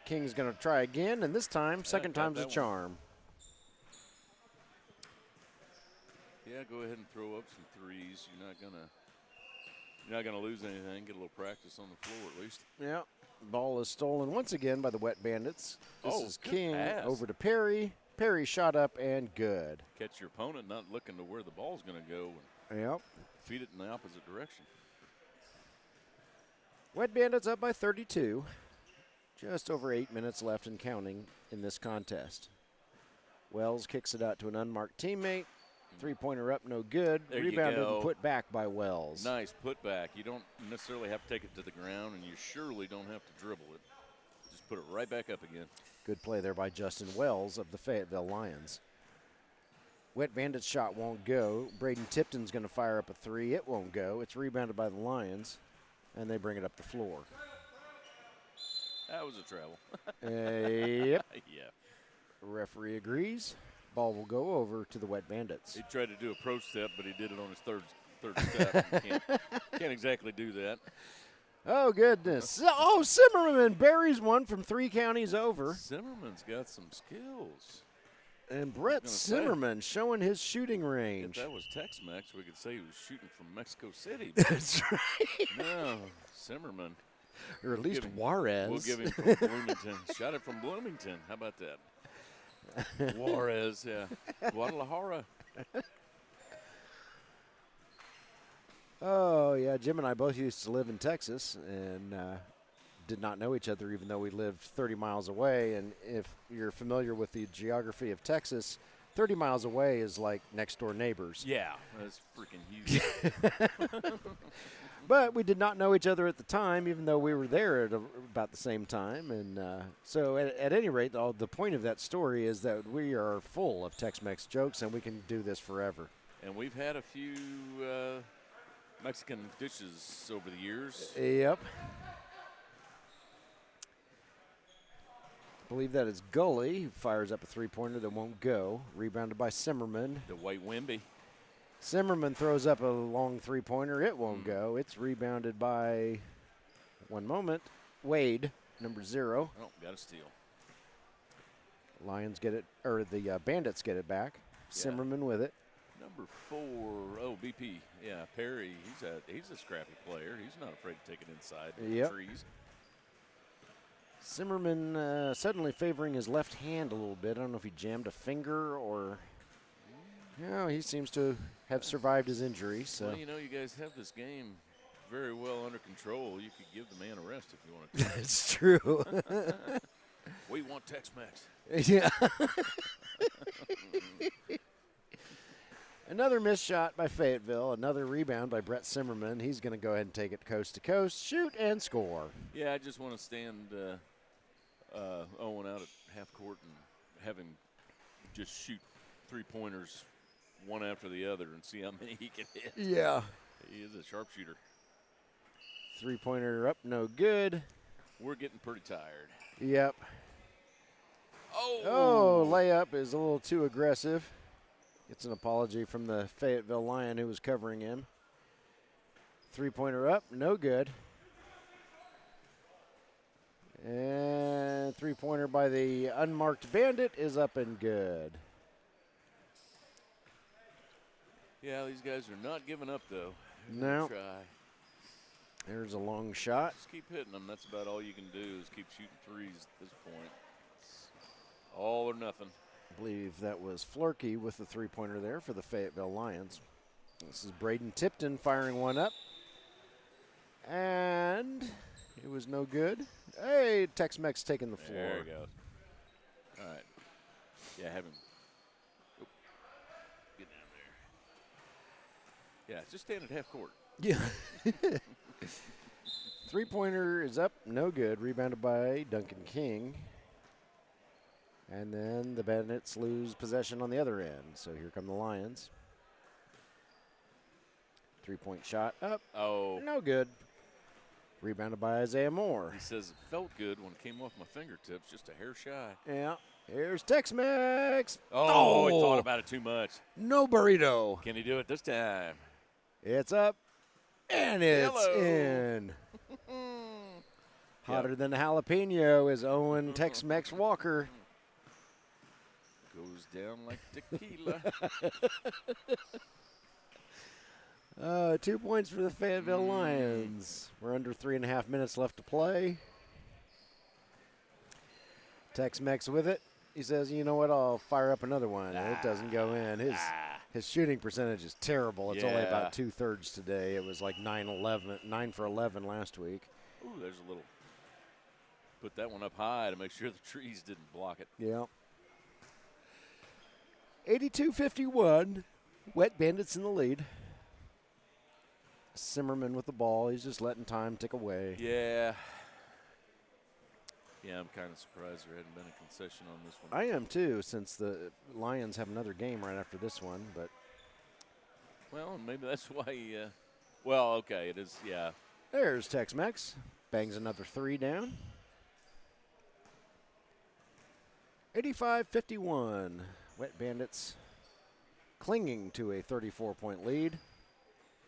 King's going to try again, and this time, second time's a charm. Yeah, go ahead and throw up some threes. You're not gonna lose anything. Get a little practice on the floor at least. Yeah. Ball is stolen once again by the Wet Bandits. This is King pass. over to Perry. Perry shot up and good. Catch your opponent not looking to where the ball's gonna go. Yep. Feed it in the opposite direction. Wet Bandits up by 32. Just over 8 minutes left and counting in this contest. Wells kicks it out to an unmarked teammate. Three-pointer up, no good. There Rebounded you go. and put back by Wells. Nice putback. You don't necessarily have to take it to the ground, and you surely don't have to dribble it. Just put it right back up again. Good play there by Justin Wells of the Fayetteville Lions. Wet Bandits shot won't go. Braden Tipton's going to fire up a 3. It won't go. It's rebounded by the Lions, and they bring it up the floor. That was a travel. Yep. Yeah. Referee agrees. Ball will go over to the Wet Bandits. He tried to do a pro step, but he did it on his third step. Can't exactly do that. Oh, goodness. Oh, Simmerman buries one from 3 counties over. Zimmerman's got some skills. And Brett Zimmerman showing his shooting range. If that was Tex-Mex, we could say he was shooting from Mexico City. That's right. No, Zimmerman. Or at least Juarez. We'll give him from Bloomington. Shot it from Bloomington. How about that? Juarez, yeah. Guadalajara. Oh, yeah. Jim and I both used to live in Texas and did not know each other even though we lived 30 miles away. And if you're familiar with the geography of Texas, 30 miles away is like next door neighbors. Yeah, that's freaking huge. But we did not know each other at the time, even though we were there at about the same time. And so at any rate, the point of that story is that we are full of Tex-Mex jokes, and we can do this forever. And we've had a few Mexican dishes over the years. Yep. I believe that is Gully, who fires up a three-pointer that won't go. Rebounded by Simmerman. The White Wimby. Simmerman throws up a long three-pointer. It won't go. It's rebounded by, one moment, Wade, number 0. Oh, got a steal. Lions get it, or the Bandits get it back. Yeah. Simmerman with it. Number 4, BP. Yeah, Perry. He's a scrappy player. He's not afraid to take it inside the trees. Simmerman suddenly favoring his left hand a little bit. I don't know if he jammed a finger or. No, he seems to have survived his injury. So. Well, you know, you guys have this game very well under control. You could give the man a rest if you wanted to. It's true. We want Tex-Mex. Yeah. Another missed shot by Fayetteville. Another rebound by Brett Simmerman. He's going to go ahead and take it coast to coast, shoot, and score. Yeah, I just want to stand Owen out at half court and have him just shoot three-pointers one after the other and see how many he can hit. Yeah. He is a sharpshooter. Three-pointer up, no good. We're getting pretty tired. Yep. Oh, layup is a little too aggressive. Gets an apology from the Fayetteville Lion who was covering him. Three-pointer up, no good. And three-pointer by the unmarked Bandit is up and good. Yeah, these guys are not giving up, though. No. Try. There's a long shot. Just keep hitting them. That's about all you can do is keep shooting threes at this point. It's all or nothing. I believe that was Flurkey with the three-pointer there for the Fayetteville Lions. This is Braden Tipton firing one up. And it was no good. Hey, Tex-Mex taking the floor. There he goes. All right. Yeah, have him. Yeah, just stand at half court. Yeah. Three-pointer is up, no good. Rebounded by Duncan King. And then the Bandits lose possession on the other end. So here come the Lions. Three-point shot up. Oh. No good. Rebounded by Isaiah Moore. He says it felt good when it came off my fingertips, just a hair shy. Yeah. Here's Tex-Mex. Oh, he thought about it too much. No burrito. Can he do it this time? It's up. And it's Hello. in. Hotter than a jalapeno is Owen Tex-Mex Walker. Goes down like tequila. 2 points for the Fayetteville Lions. We're under 3.5 minutes left to play. Tex-Mex with it. He says, you know what, I'll fire up another one. And it doesn't go in. His shooting percentage is terrible. It's only about 2/3 today. It was like 9 for 11 last week. Ooh, there's a little. Put that one up high to make sure the trees didn't block it. Yeah. 82-51. Wet Bandits in the lead. Zimmerman with the ball. He's just letting time tick away. Yeah. Yeah, I'm kind of surprised there hadn't been a concession on this one. I am too, since the Lions have another game right after this one. But well, maybe that's why. Well, okay, it is. Yeah. There's Tex-Mex. Bangs another three down. 85-51. Wet Bandits clinging to a 34-point lead.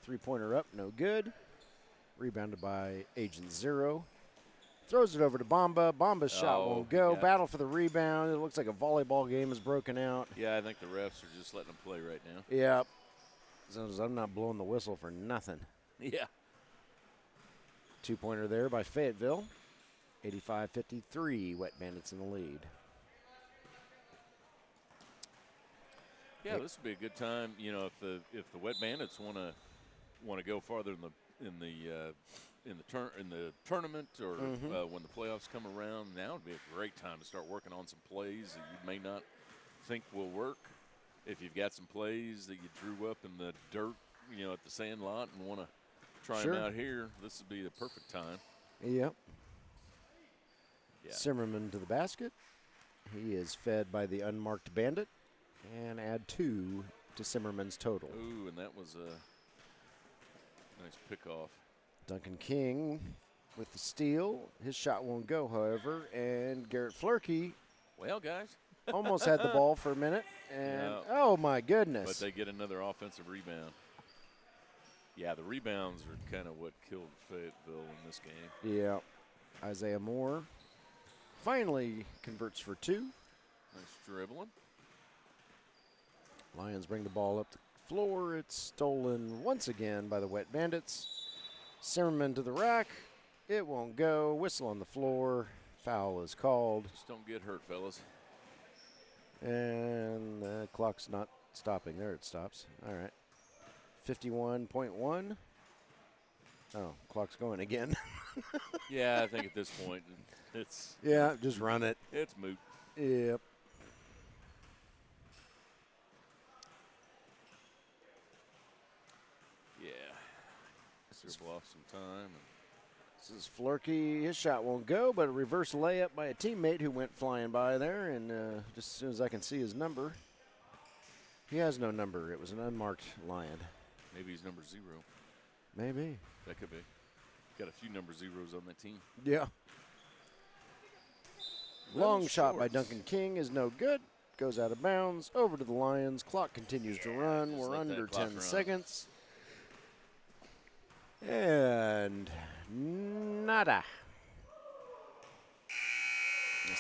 Three-pointer up, no good. Rebounded by Agent Zero. Throws it over to Bamba. Bamba's shot won't go. Battle for the rebound. It looks like a volleyball game is broken out. Yeah, I think the refs are just letting them play right now. Yeah. So I'm not blowing the whistle for nothing. Yeah. Two-pointer there by Fayetteville. 85-53. Wet Bandits in the lead. Yeah, this would be a good time. You know, if the Wet Bandits want to go farther in the tournament or when the playoffs come around, now would be a great time to start working on some plays that you may not think will work. If you've got some plays that you drew up in the dirt, you know, at the sand lot and want to try them out here, this would be the perfect time. Yep. Yeah. Zimmerman to the basket. He is fed by the unmarked Bandit. And add 2 to Zimmerman's total. Ooh, and that was a nice pick-off. Duncan King with the steal. His shot won't go, however. And Garrett Flurkey. Well, guys. Almost had the ball for a minute. And, oh, my goodness. But they get another offensive rebound. Yeah, the rebounds are kind of what killed Fayetteville in this game. Yeah. Isaiah Moore finally converts for 2. Nice dribbling. Lions bring the ball up the floor. It's stolen once again by the Wet Bandits. Zimmerman to the rack. It won't go. Whistle on the floor. Foul is called. Just don't get hurt, fellas. And the clock's not stopping. There it stops. All right. 51.1. Oh, clock's going again. Yeah, I think at this point it's. Yeah, just run it. It's moot. Yep. Lost some time. This is Flurkey. His shot won't go, but a reverse layup by a teammate who went flying by there. And just as soon as I can see his number, he has no number. It was an unmarked Lion. Maybe he's number 0. Maybe. That could be. Got a few number 0s on that team. Yeah. Long shot by Duncan King is no good. Goes out of bounds. Over to the Lions. Clock continues to run. We're under 10 seconds. And nada.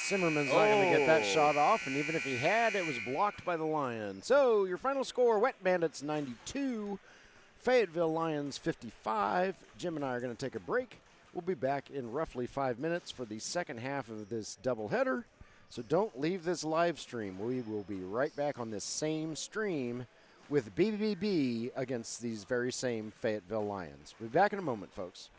Zimmerman's not going to get that shot off, and even if he had, it was blocked by the Lions. So your final score, Wet Bandits 92, Fayetteville Lions 55. Jim and I are going to take a break. We'll be back in roughly 5 minutes for the second half of this doubleheader. So don't leave this live stream. We will be right back on this same stream with BBB against these very same Fayetteville Lions. We'll be back in a moment, folks.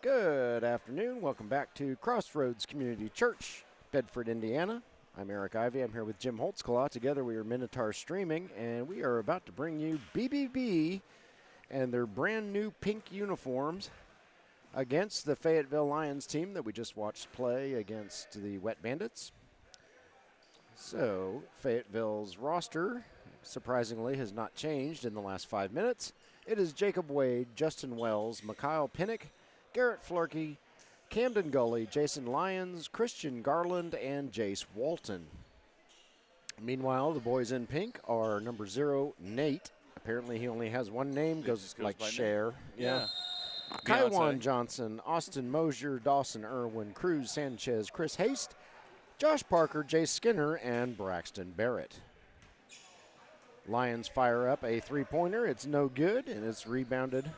Good afternoon. Welcome back to Crossroads Community Church, Bedford, Indiana. I'm Eric Ivey. I'm here with Jim Holtzclaw. Together we are Minotaur Streaming, and we are about to bring you BBB and their brand new pink uniforms against the Fayetteville Lions team that we just watched play against the Wet Bandits. So, Fayetteville's roster, surprisingly, has not changed in the last 5 minutes. It is Jacob Wade, Justin Wells, Mikhail Pinnock, Garrett Flurkey, Camden Gully, Jason Lyons, Christian Garland, and Jace Walton. Meanwhile, the boys in pink are number 0, Nate. Apparently he only has one name, goes like Cher. Yeah. Kaiwan Johnson, Austin Mosier, Dawson Irwin, Cruz Sanchez, Chris Haste, Josh Parker, Jay Skinner, and Braxton Barrett. Lions fire up a three-pointer. It's no good, and it's rebounded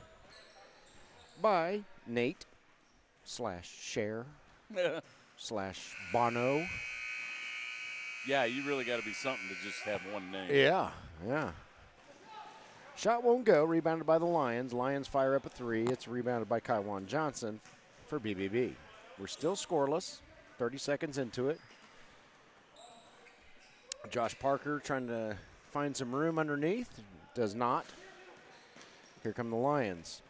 by Nate / Cher / Bono. Yeah, you really got to be something to just have one name. Yeah. Shot won't go. Rebounded by the Lions. Lions fire up a three. It's rebounded by Kaiwan Johnson for BBB. We're still scoreless. 30 seconds into it. Josh Parker trying to find some room underneath. Does not. Here come the Lions.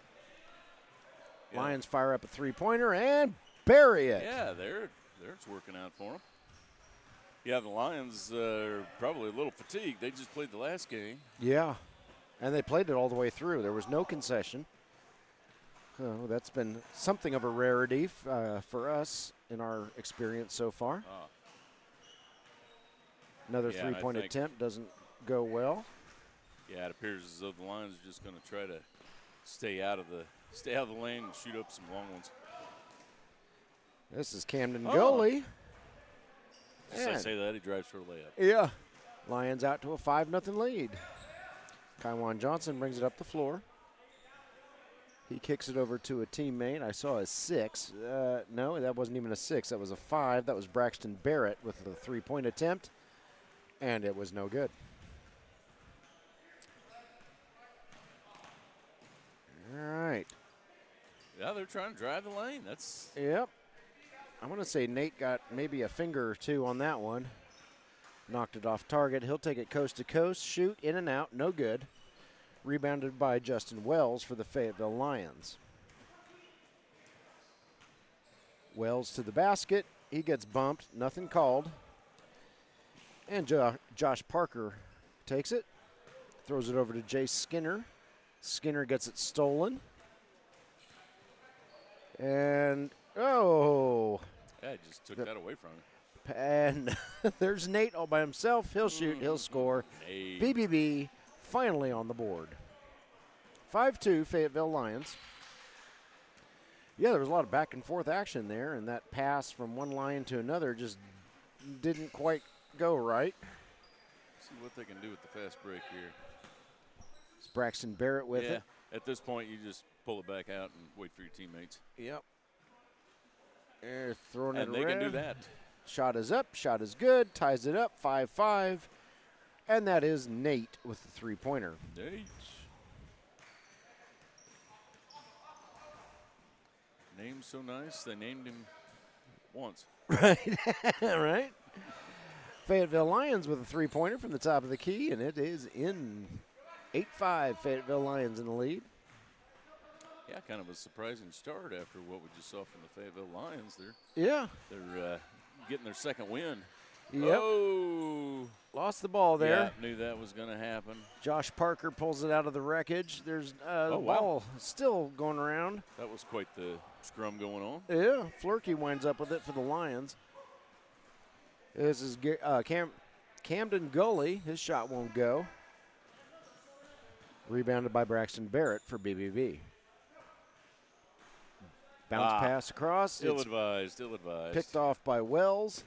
Yeah. Lions fire up a three-pointer and bury it. Yeah, it's working out for them. Yeah, the Lions are probably a little fatigued. They just played the last game. Yeah, and they played it all the way through. There was no concession. So that's been something of a rarity for us in our experience so far. Another three-point attempt doesn't go well. Yeah, it appears as though the Lions are just going to try to stay out of the lane and shoot up some long ones. This is Camden Gully. As I say that, he drives for a layup. Yeah. Lions out to a 5-0 lead. Kaiwan Johnson brings it up the floor. He kicks it over to a teammate. I saw a 6. No, that wasn't even a 6. That was a 5. That was Braxton Barrett with the three-point attempt, and it was no good. All right. Yeah, they're trying to drive the lane. Yep. I want to say Nate got maybe a finger or two on that one. Knocked it off target. He'll take it coast to coast. Shoot, in and out. No good. Rebounded by Justin Wells for the Fayetteville Lions. Wells to the basket. He gets bumped. Nothing called. And Josh Parker takes it. Throws it over to Jay Skinner. Skinner gets it stolen. And, Yeah, he just took that away from him. And there's Nate all by himself. He'll shoot. He'll score. Nate. BBB finally on the board. 5-2 Fayetteville Lions. Yeah, there was a lot of back and forth action there, and that pass from one line to another just didn't quite go right. See what they can do with the fast break here. It's Braxton Barrett with it. At this point, you just pull it back out and wait for your teammates. Yep. They're throwing it around. And they can do that. Shot is up. Shot is good. Ties it up. 5-5. And that is Nate with the three-pointer. Nate. Name's so nice, they named him once. Right. Right. Fayetteville Lions with a three-pointer from the top of the key, and it is in. 8-5 Fayetteville Lions in the lead. Yeah, kind of a surprising start after what we just saw from the Fayetteville Lions. They're getting their second win. Yep. Oh. Lost the ball there. Yeah, knew that was going to happen. Josh Parker pulls it out of the wreckage. There's the ball still going around. That was quite the scrum going on. Yeah, Flurkey winds up with it for the Lions. This is Camden Gully. His shot won't go. Rebounded by Braxton Barrett for BBB. Bounce pass across. Ill-advised. Picked off by Wells.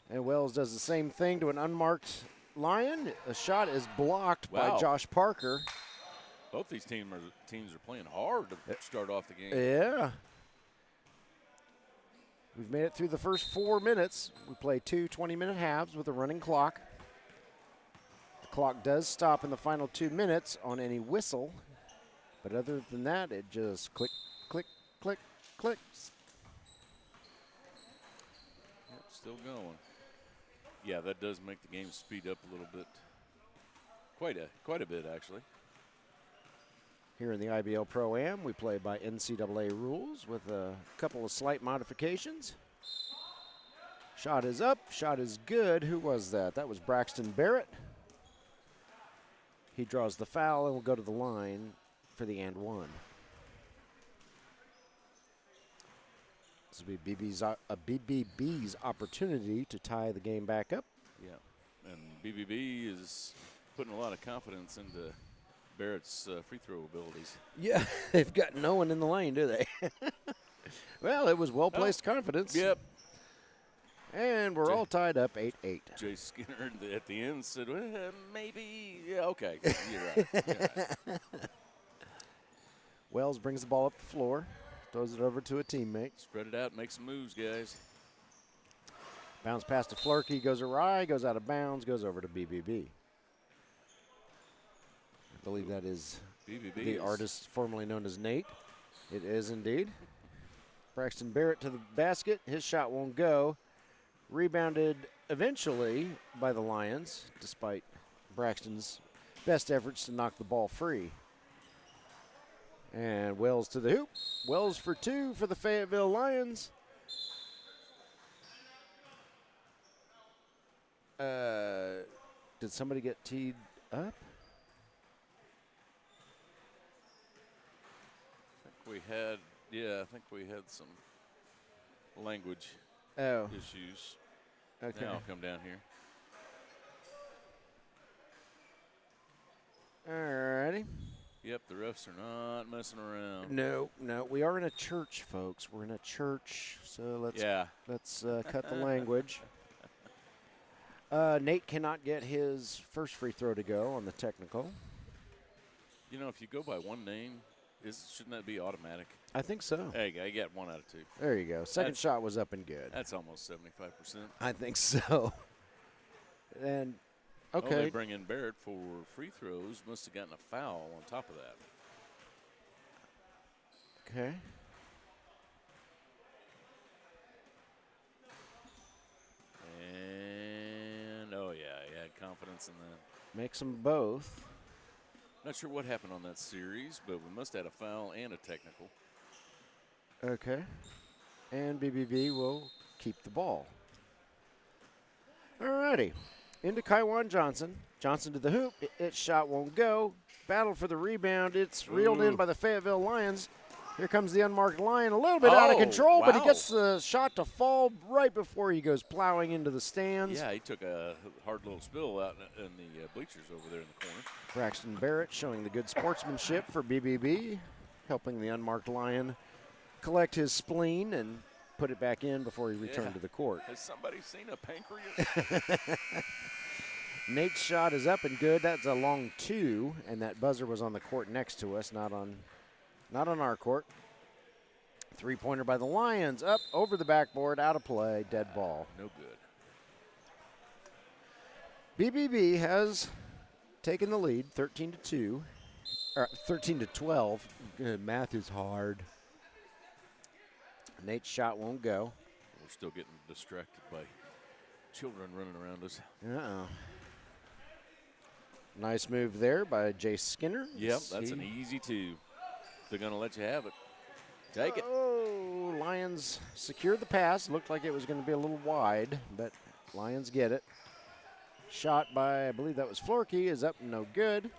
And Wells does the same thing to an unmarked Lion. A shot is blocked by Josh Parker. Both these teams are playing hard to start off the game. Yeah. We've made it through the first 4 minutes. We play 2 20-minute halves with a running clock. The clock does stop in the final 2 minutes on any whistle. But other than that, it just click, click, click, clicks. Yep, still going. Yeah, that does make the game speed up a little bit. Quite a bit, actually. Here in the IBL ProAm, we play by NCAA rules with a couple of slight modifications. Shot is up, shot is good. Who was that? That was Braxton Barrett. He draws the foul and will go to the line for the and one. This will be BBB's opportunity to tie the game back up. Yeah, and BBB is putting a lot of confidence into Barrett's free throw abilities. Yeah, they've got no one in the lane, do they? Well, it was well-placed confidence. Yep. And we're all tied up 8-8. Jay Skinner at the end said, well, maybe, yeah, okay. You're right. Wells brings the ball up the floor, throws it over to a teammate. Spread it out, make some moves, guys. Bounce pass to Flurkey, goes awry, goes out of bounds, goes over to BBB. I believe that is the artist formerly known as Nate. It is indeed. Braxton Barrett to the basket. His shot won't go. Rebounded eventually by the Lions, despite Braxton's best efforts to knock the ball free. And Wells to the hoop. Wells for two for the Fayetteville Lions. Did somebody get teed up? I think we had some language issues. Okay. Now I'll come down here. Alrighty. Yep, the refs are not messing around. No, we are in a church, folks. We're in a church, so let's cut the language. Nate cannot get his first free throw to go on the technical. You know, if you go by one name, shouldn't that be automatic? I think so. There you go. You got 1 out of 2. There you go. Second shot was up and good. That's almost 75%. I think so. And okay. They bring in Barrett for free throws. Must have gotten a foul on top of that. Okay. And he had confidence in that. Makes them both. Not sure what happened on that series, but we must have had a foul and a technical. Okay. And BBB will keep the ball. Alrighty. Into Kaiwan Johnson. Johnson to the hoop. Its shot won't go. Battle for the rebound. It's reeled in by the Fayetteville Lions. Here comes the unmarked Lion. A little bit out of control, but he gets the shot to fall right before he goes plowing into the stands. Yeah, he took a hard little spill out in the bleachers over there in the corner. Braxton Barrett showing the good sportsmanship for BBB, helping the unmarked Lion collect his spleen and put it back in before he returned to the court. Has somebody seen a pancreas? Nate's shot is up and good. That's a long 2, and that buzzer was on the court next to us, not on our court. Three-pointer by the Lions, up over the backboard, out of play, dead ball. No good. BBB has taken the lead, 13-2, or 13-12. Good, math is hard. Nate's shot won't go. We're still getting distracted by children running around us. Uh-oh. Nice move there by Jay Skinner. Yep, that's an easy 2. They're going to let you have it. Take it. Oh, Lions secured the pass. Looked like it was going to be a little wide, but Lions get it. Shot by, I believe that was Florkey, is up, no good.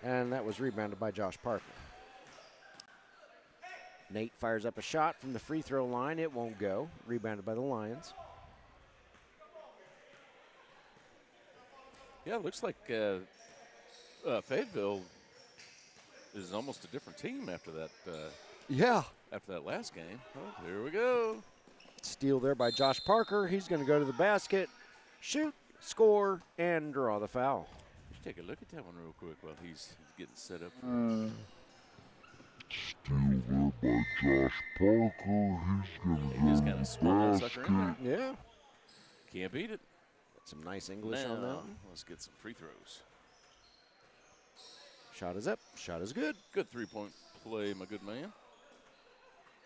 And that was rebounded by Josh Parker. Nate fires up a shot from the free throw line. It won't go. Rebounded by the Lions. Yeah, it looks like Fayetteville is almost a different team after that. After that last game. Oh, here we go. Steal there by Josh Parker. He's going to go to the basket, shoot, score, and draw the foul. Let's take a look at that one real quick while he's getting set up. Steal there by Josh Parker. He's going to He just kind of spun that sucker in there. Yeah. Can't beat it. Got some nice English on that Now, one. let's get some free throws. Shot is up. Shot is good. Good 3-point play, my good man.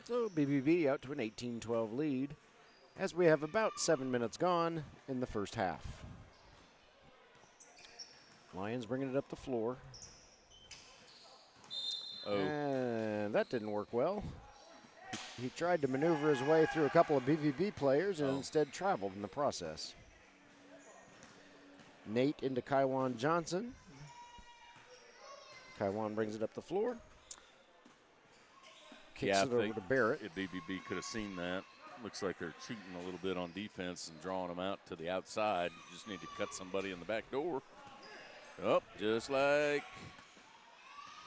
So BBB out to an 18-12 lead as we have about 7 minutes gone in the first half. Lions bringing it up the floor. Oh. And that didn't work well. He tried to maneuver his way through a couple of BBB players and instead traveled in the process. Nate into Kaiwan Johnson. Kaiwan brings it up the floor. Kicks it over to Barrett. If BBB could have seen that. Looks like they're cheating a little bit on defense and drawing them out to the outside. You just need to cut somebody in the back door. Oh, just like.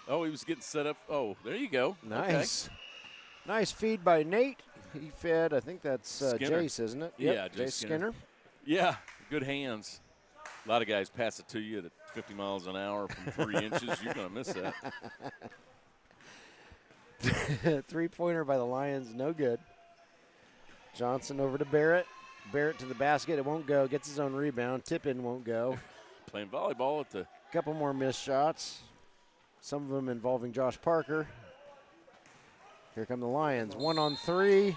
Oh, he was getting set up. Oh, there you go. Nice. Okay. Nice feed by Nate. He fed, I think that's Jace, isn't it? Yep, yeah, Jace Skinner. Yeah, good hands. A lot of guys pass it to you at 50 miles an hour from 3 inches. You're going to miss that. Three-pointer by the Lions, no good. Johnson over to Barrett. Barrett to the basket. It won't go. Gets his own rebound. Tip-in won't go. Playing volleyball at the. Couple more missed shots. Some of them involving Josh Parker. Here come the Lions. 1 on 3.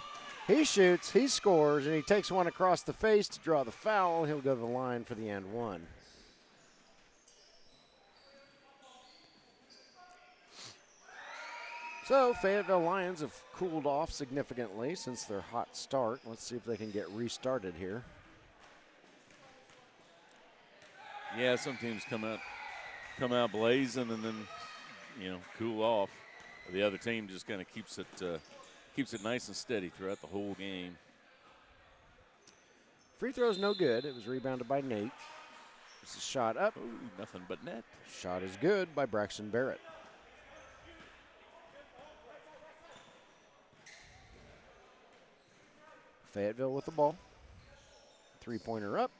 He shoots, he scores, and he takes one across the face to draw the foul. He'll go to the line for the and one. So Fayetteville Lions have cooled off significantly since their hot start. Let's see if they can get restarted here. Yeah, some teams come out blazing and then, cool off. The other team just kind of keeps it nice and steady throughout the whole game. Free throw's no good. It was rebounded by Nate. It's a shot up. Ooh, nothing but net. Shot is good by Braxton Barrett. Fayetteville with the ball. Three-pointer up.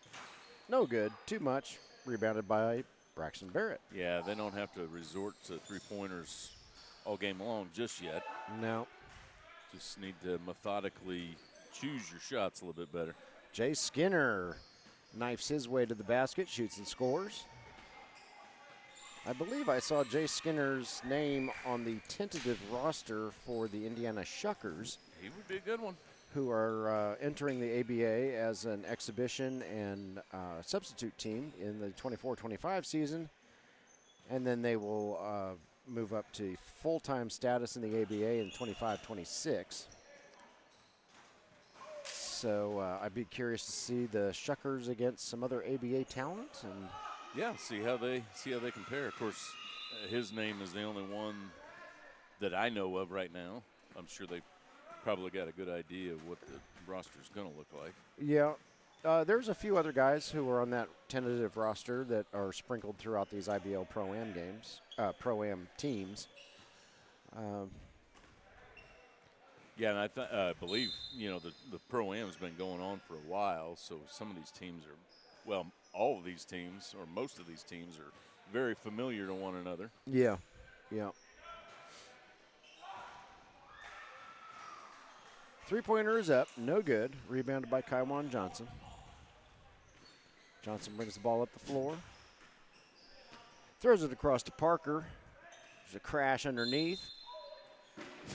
No good. Too much. Rebounded by Braxton Barrett. Yeah, they don't have to resort to three-pointers all game long just yet. No. Just need to methodically choose your shots a little bit better. Jay Skinner knifes his way to the basket, shoots and scores. I believe I saw Jay Skinner's name on the tentative roster for the Indiana Shuckers. He would be a good one. Who are entering the ABA as an exhibition and substitute team in the 24-25 season. And then they will move up to full-time status in the ABA in 25-26. So I'd be curious to see the Shuckers against some other ABA talent, and yeah, see how they compare. Of course, his name is the only one that I know of right now. I'm sure they probably got a good idea of what the roster is going to look like. Yeah. There's a few other guys who are on that tentative roster that are sprinkled throughout these IBL ProAm games, ProAm teams. Yeah, and I believe, the ProAm's been going on for a while, so some of these teams are, well, all of these teams, or most of these teams are very familiar to one another. Yeah, yeah. Three-pointer is up, no good. Rebounded by Kaiwan Johnson. Johnson brings the ball up the floor. Throws it across to Parker. There's a crash underneath.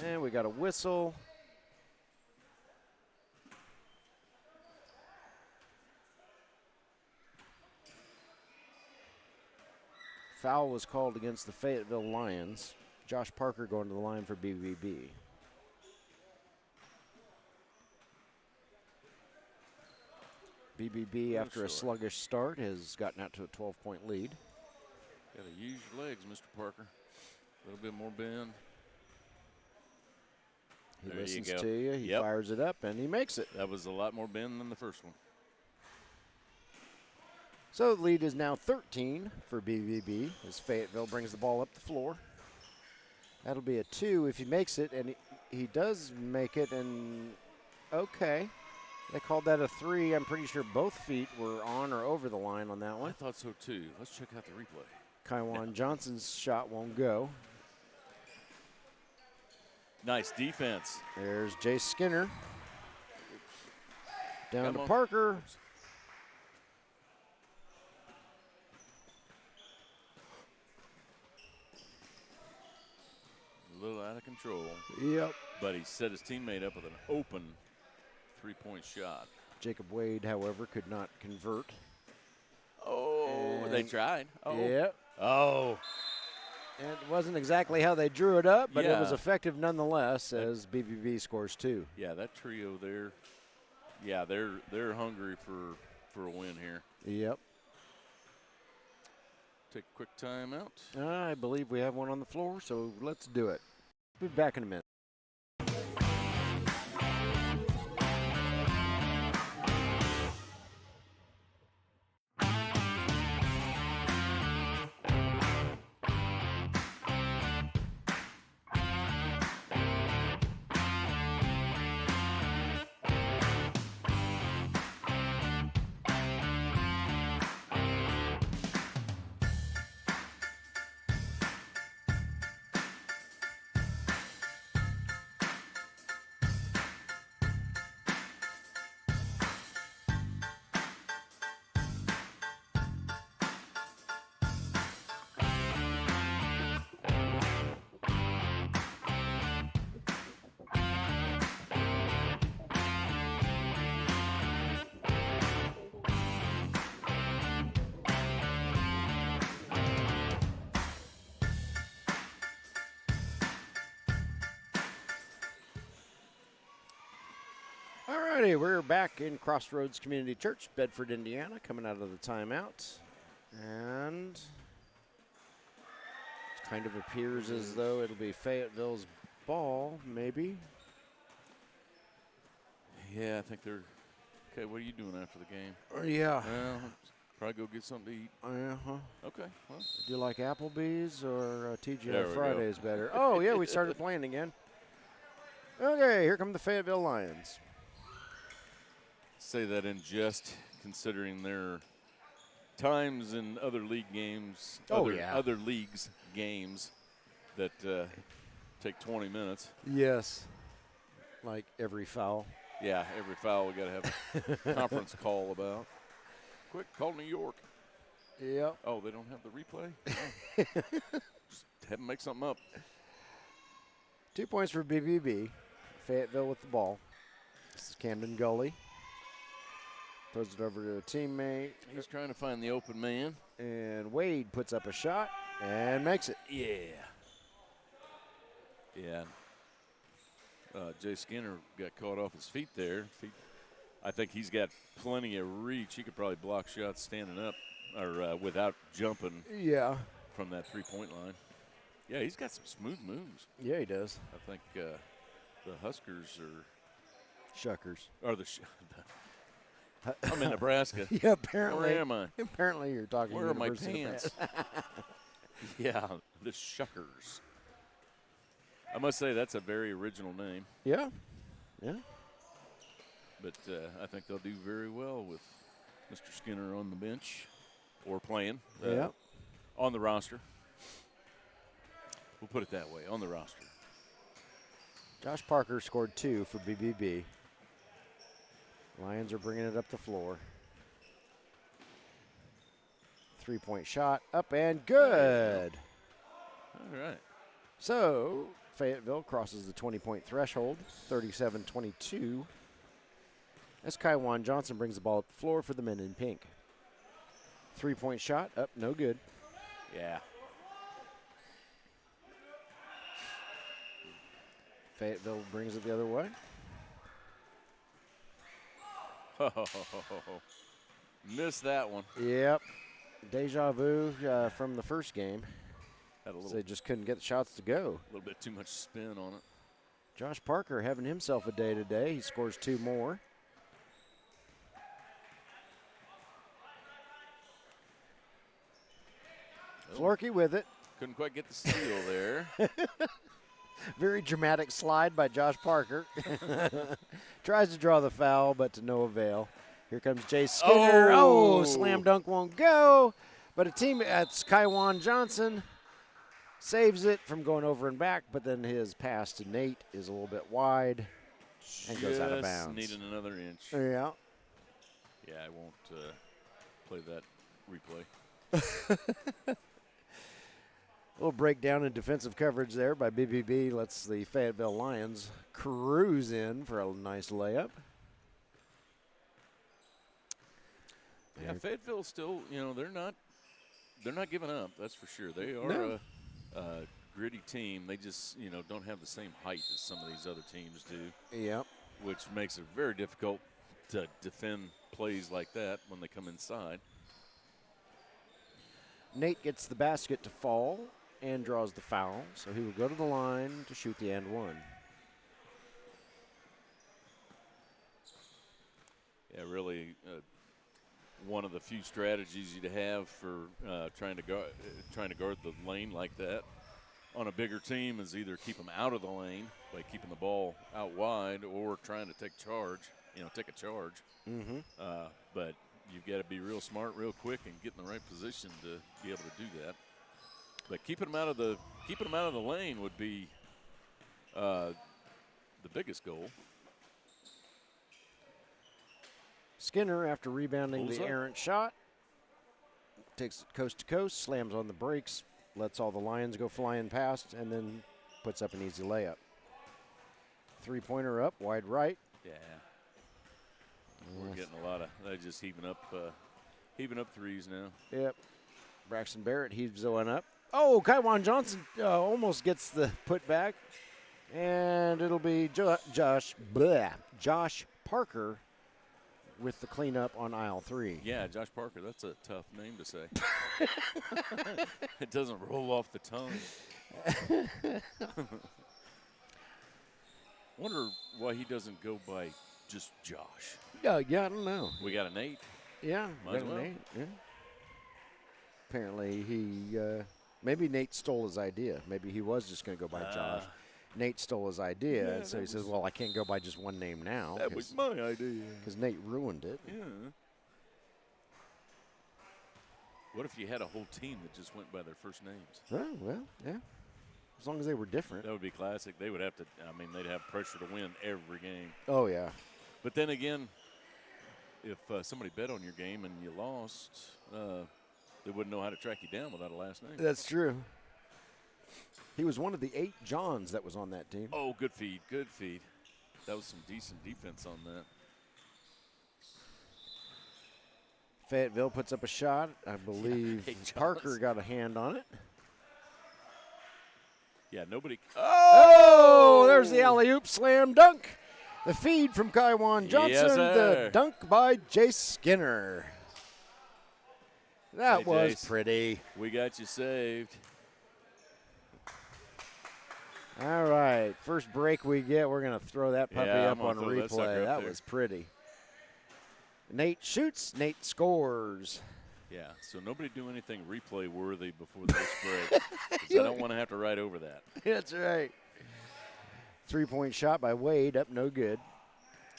And we got a whistle. Foul was called against the Fayetteville Lions. Josh Parker going to the line for BBB. BBB, after a sluggish start, has gotten out to a 12-point lead. Got to use your legs, Mr. Parker. A little bit more bend. He listens to you. He fires it up, and he makes it. That was a lot more bend than the first one. So the lead is now 13 for BBB as Fayetteville brings the ball up the floor. That'll be a 2 if he makes it, and he does make it, and okay. They called that a 3. I'm pretty sure both feet were on or over the line on that one. I thought so too. Let's check out the replay. Kaiwan Johnson's shot won't go. Nice defense. There's Jay Skinner. Down to on. Parker. Oops. A little out out of control. Yep. But he set his teammate up with an open three-point shot. Jacob Wade, however, could not convert. Oh, And they tried. Oh. Yep. Oh. And it wasn't exactly how they drew it up, but it was Yeah. effective nonetheless as BBB scores 2. Yeah, that trio there. Yeah, they're hungry for a win here. Yep. Take a quick timeout. I believe we have one on the floor, so let's do it. We'll be back in a minute. Alrighty, we're back in Crossroads Community Church, Bedford, Indiana, coming out of the timeout. And it kind of appears as though it'll be Fayetteville's ball, maybe. Yeah, I think they're okay. What are you doing after the game? Yeah. Well, probably go get something to eat. Uh-huh. Okay. Well, Do you like Applebee's or There TGI we Fridays better? Oh, yeah, we started playing again. Okay, here come the Fayetteville Lions. say that in jest, considering their times in other league games, other leagues games that take 20 minutes. Yes. Like every foul. Yeah, every foul we got to have a conference call about. Quick, call New York. Yep. Oh, they don't have the replay? Oh. Just have them make something up. 2 points for BBB. Fayetteville with the ball. This is Camden Gully. Throws it over to a teammate. He's trying to find the open man. And Wade puts up a shot and makes it. Yeah. Yeah. Jay Skinner got caught off his feet there. I think he's got plenty of reach. He could probably block shots standing up or without jumping from that three-point line. Yeah, he's got some smooth moves. Yeah, he does. I think the Huskers are Shuckers. Or I'm in Nebraska. Yeah, apparently. Where am I? Apparently you're talking Where are my University of pants? Yeah, the Shuckers. I must say that's a very original name. Yeah. Yeah. But I think they'll do very well with Mr. Skinner on the bench or playing on the roster. We'll put it that way, on the roster. Josh Parker scored 2 for BBB. Lions are bringing it up the floor. 3-point shot, up and good. All right. So Fayetteville crosses the 20-point threshold, 37-22. As Kaiwan Johnson brings the ball up the floor for the men in pink. 3-point shot, up, no good. Yeah. Fayetteville brings it the other way. Missed that one. Yep. Deja vu from the first game. Had a little, So they just couldn't get the shots to go. little bit too much spin on it. Josh Parker having himself a day today. He scores 2 more. Florkey with it. Couldn't quite get the steal there. Very dramatic slide by Josh Parker. Tries to draw the foul, but to no avail. Here comes Jay Skinner. Oh, slam dunk won't go. But a team, that's Kaiwan Johnson, saves it from going over and back, but then his pass to Nate is a little bit wide and goes out of bounds. Needing another inch. Yeah. Yeah, I won't play that replay. little breakdown in defensive coverage there by BBB. Lets the Fayetteville Lions cruise in for a nice layup. Yeah, Fayetteville still, they're not giving up. That's for sure. They are No. a gritty team. They just, don't have the same height as some of these other teams do. Yep. Which makes it very difficult to defend plays like that when they come inside. Nate gets the basket to fall and draws the foul, so he will go to the line to shoot the and one. Yeah, really one of the few strategies you'd have for trying to guard the lane like that on a bigger team is either keep them out of the lane by keeping the ball out wide or trying to take a charge. Mm-hmm. But you've got to be real smart, real quick, and get in the right position to be able to do that. But keeping them out of the lane would be the biggest goal. Skinner, after rebounding Pulls the up. errant shot, takes it coast to coast, slams on the brakes, lets all the Lions go flying past, and then puts up an easy layup. Three-pointer up, wide right. Yeah. We're getting a lot of – they're just heaving up threes now. Yep. Braxton Barrett heaves one up. Oh, Kaiwan Johnson almost gets the putback. And it'll be Josh Parker with the cleanup on aisle 3. Yeah, Josh Parker, that's a tough name to say. It doesn't roll off the tongue. Wonder why he doesn't go by just Josh. Yeah, I don't know. We got a Nate. Yeah, Might as got a well. Nate. Yeah. Apparently maybe Nate stole his idea. Maybe he was just going to go by Josh. Nate stole his idea, Yeah, and so he says, well, I can't go by just one name now. That was my idea. Because Nate ruined it. Yeah. What if you had a whole team that just went by their first names? Oh, well, yeah. As long as they were different. That would be classic. They would have to, they'd have pressure to win every game. Oh, yeah. But then again, if somebody bet on your game and you lost, they wouldn't know how to track you down without a last name. That's true. He was one of the 8 Johns that was on that team. Oh, good feed, good feed. That was some decent defense on that. Fayetteville puts up a shot. I believe Hey, Johns. Parker got a hand on it. Yeah, nobody. Oh, there's the alley-oop slam dunk. The feed from Kaiwan Johnson. Yes, the dunk by Jace Skinner. That Hey, was Jace. pretty. We got you saved. All right, first break we get, we're going to throw that puppy Yeah, up I'm on gonna throw that sucker replay. up That there. was pretty. Nate shoots, Nate scores. Yeah, so nobody do anything replay worthy before the next break. 'Cause I don't want to have to write over that. That's right. 3-point shot by Wade, up no good.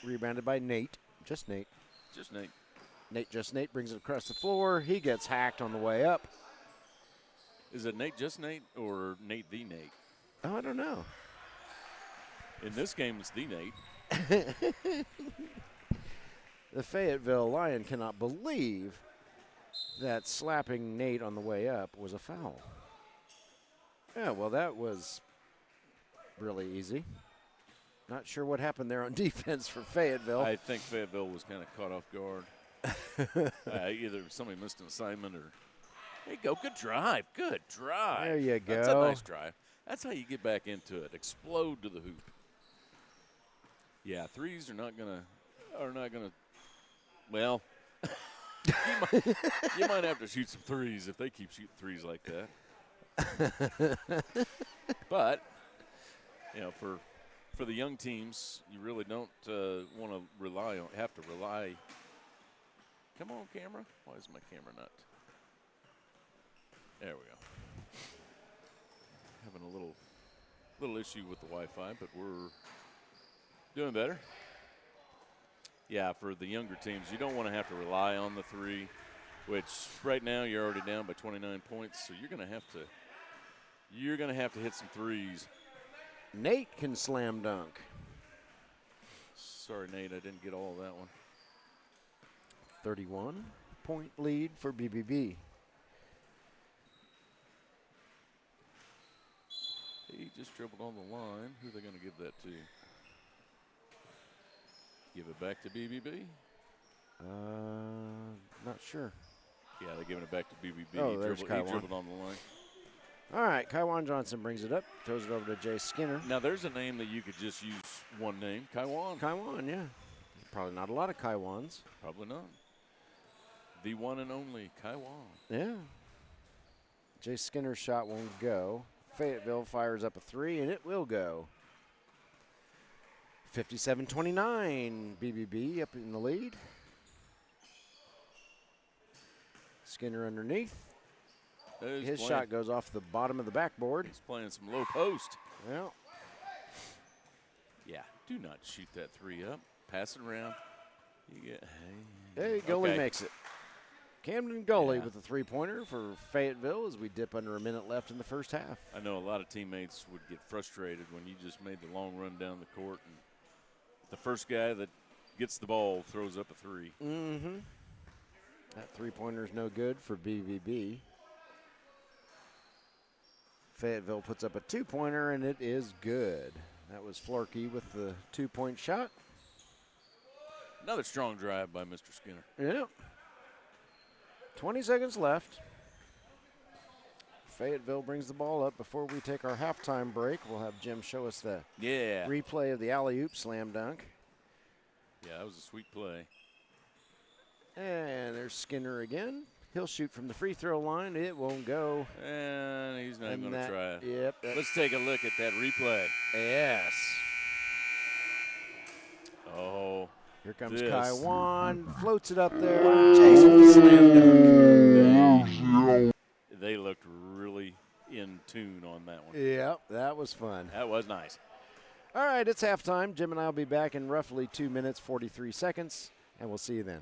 Rebounded by Nate, just Nate. Just Nate. Nate brings it across the floor. He gets hacked on the way up. Is it Nate just Nate or Nate the Nate? Oh, I don't know. In this game, it's the Nate. The Fayetteville Lion cannot believe that slapping Nate on the way up was a foul. Yeah, well, that was really easy. Not sure what happened there on defense for Fayetteville. I think Fayetteville was kind of caught off guard. Either somebody missed an assignment or – there you go. Good drive. Good drive. There you That's a go. nice drive. That's how you get back into it. Explode to the hoop. Yeah, threes are not gonna well you might have to shoot some threes if they keep shooting threes like that. But for the young teams, you really don't want to have to rely. Come on, camera. Why is my camera not? There we go. Having a little issue with the Wi-Fi, but we're doing better. Yeah, for the younger teams, you don't want to have to rely on the three, which right now you're already down by 29 points, so you're going to have to hit some threes. Nate can slam dunk. Sorry, Nate, I didn't get all of that one. 31-point lead for BBB. just dribbled on the line. Who are they going to give that to? Give it back to BBB? Not sure. Yeah, they're giving it back to BBB. Oh, he there's Kaiwan. dribbled on the line. All right, Kaiwan Johnson brings it up, throws it over to Jay Skinner. Now, there's a name that you could just use one name, Kaiwan. Kaiwan, yeah. Probably not a lot of Kaiwans. Probably not. The one and only Kaiwan. Yeah. Jay Skinner's shot won't go. Fayetteville fires up a 3, and it will go. 57-29, BBB up in the lead. Skinner underneath. His shot goes off the bottom of the backboard. He's playing some low post. Well, yeah, do not shoot that 3 up. Pass it around. You get, hey, goalie makes it. Camden Goalie with a 3-pointer for Fayetteville as we dip under a minute left in the first half. I know a lot of teammates would get frustrated when you just made the long run down the court and the first guy that gets the ball throws up a 3. Mm-hmm. That 3-pointer is no good for BBB. Fayetteville puts up a 2-pointer, and it is good. That was Florkey with the 2-point shot. Another strong drive by Mr. Skinner. Yep. 20 seconds left. Fayetteville brings the ball up. Before we take our halftime break, we'll have Jim show us the replay of the alley-oop slam dunk. Yeah, that was a sweet play. And there's Skinner again. He'll shoot from the free throw line. It won't go. And he's not going to try it. Yep. Let's take a look at that replay. Yes. Oh. Here comes Kaiwan. Floats it up there. Jason with the slam dunk. They looked really in tune on that one. Yep, that was fun. That was nice. All right, it's halftime. Jim and I will be back in roughly 2 minutes, 43 seconds, and we'll see you then.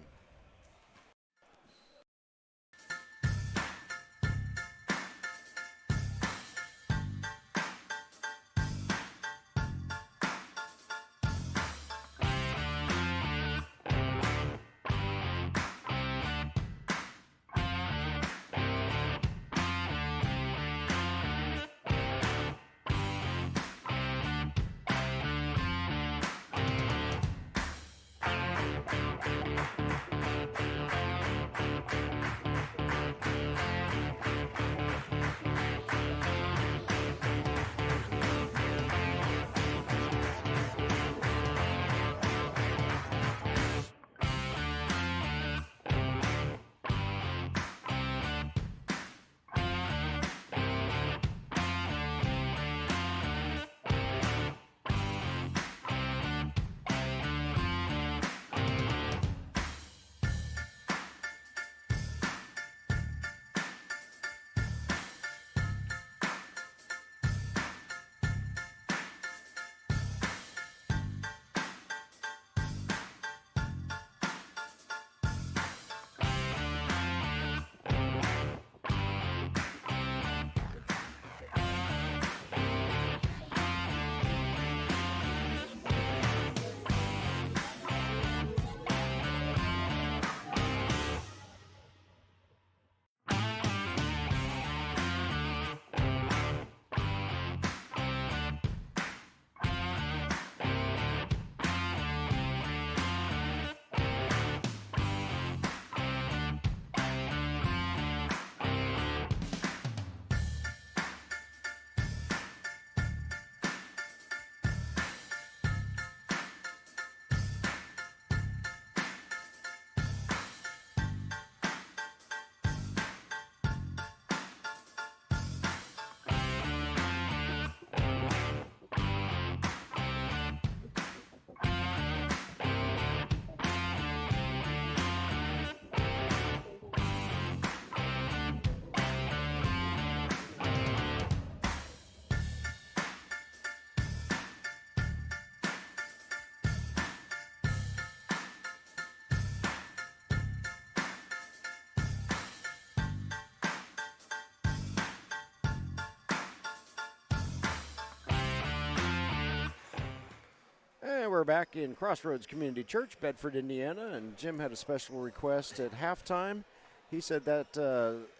And we're back in Crossroads Community Church, Bedford, Indiana, and Jim had a special request at halftime. He said that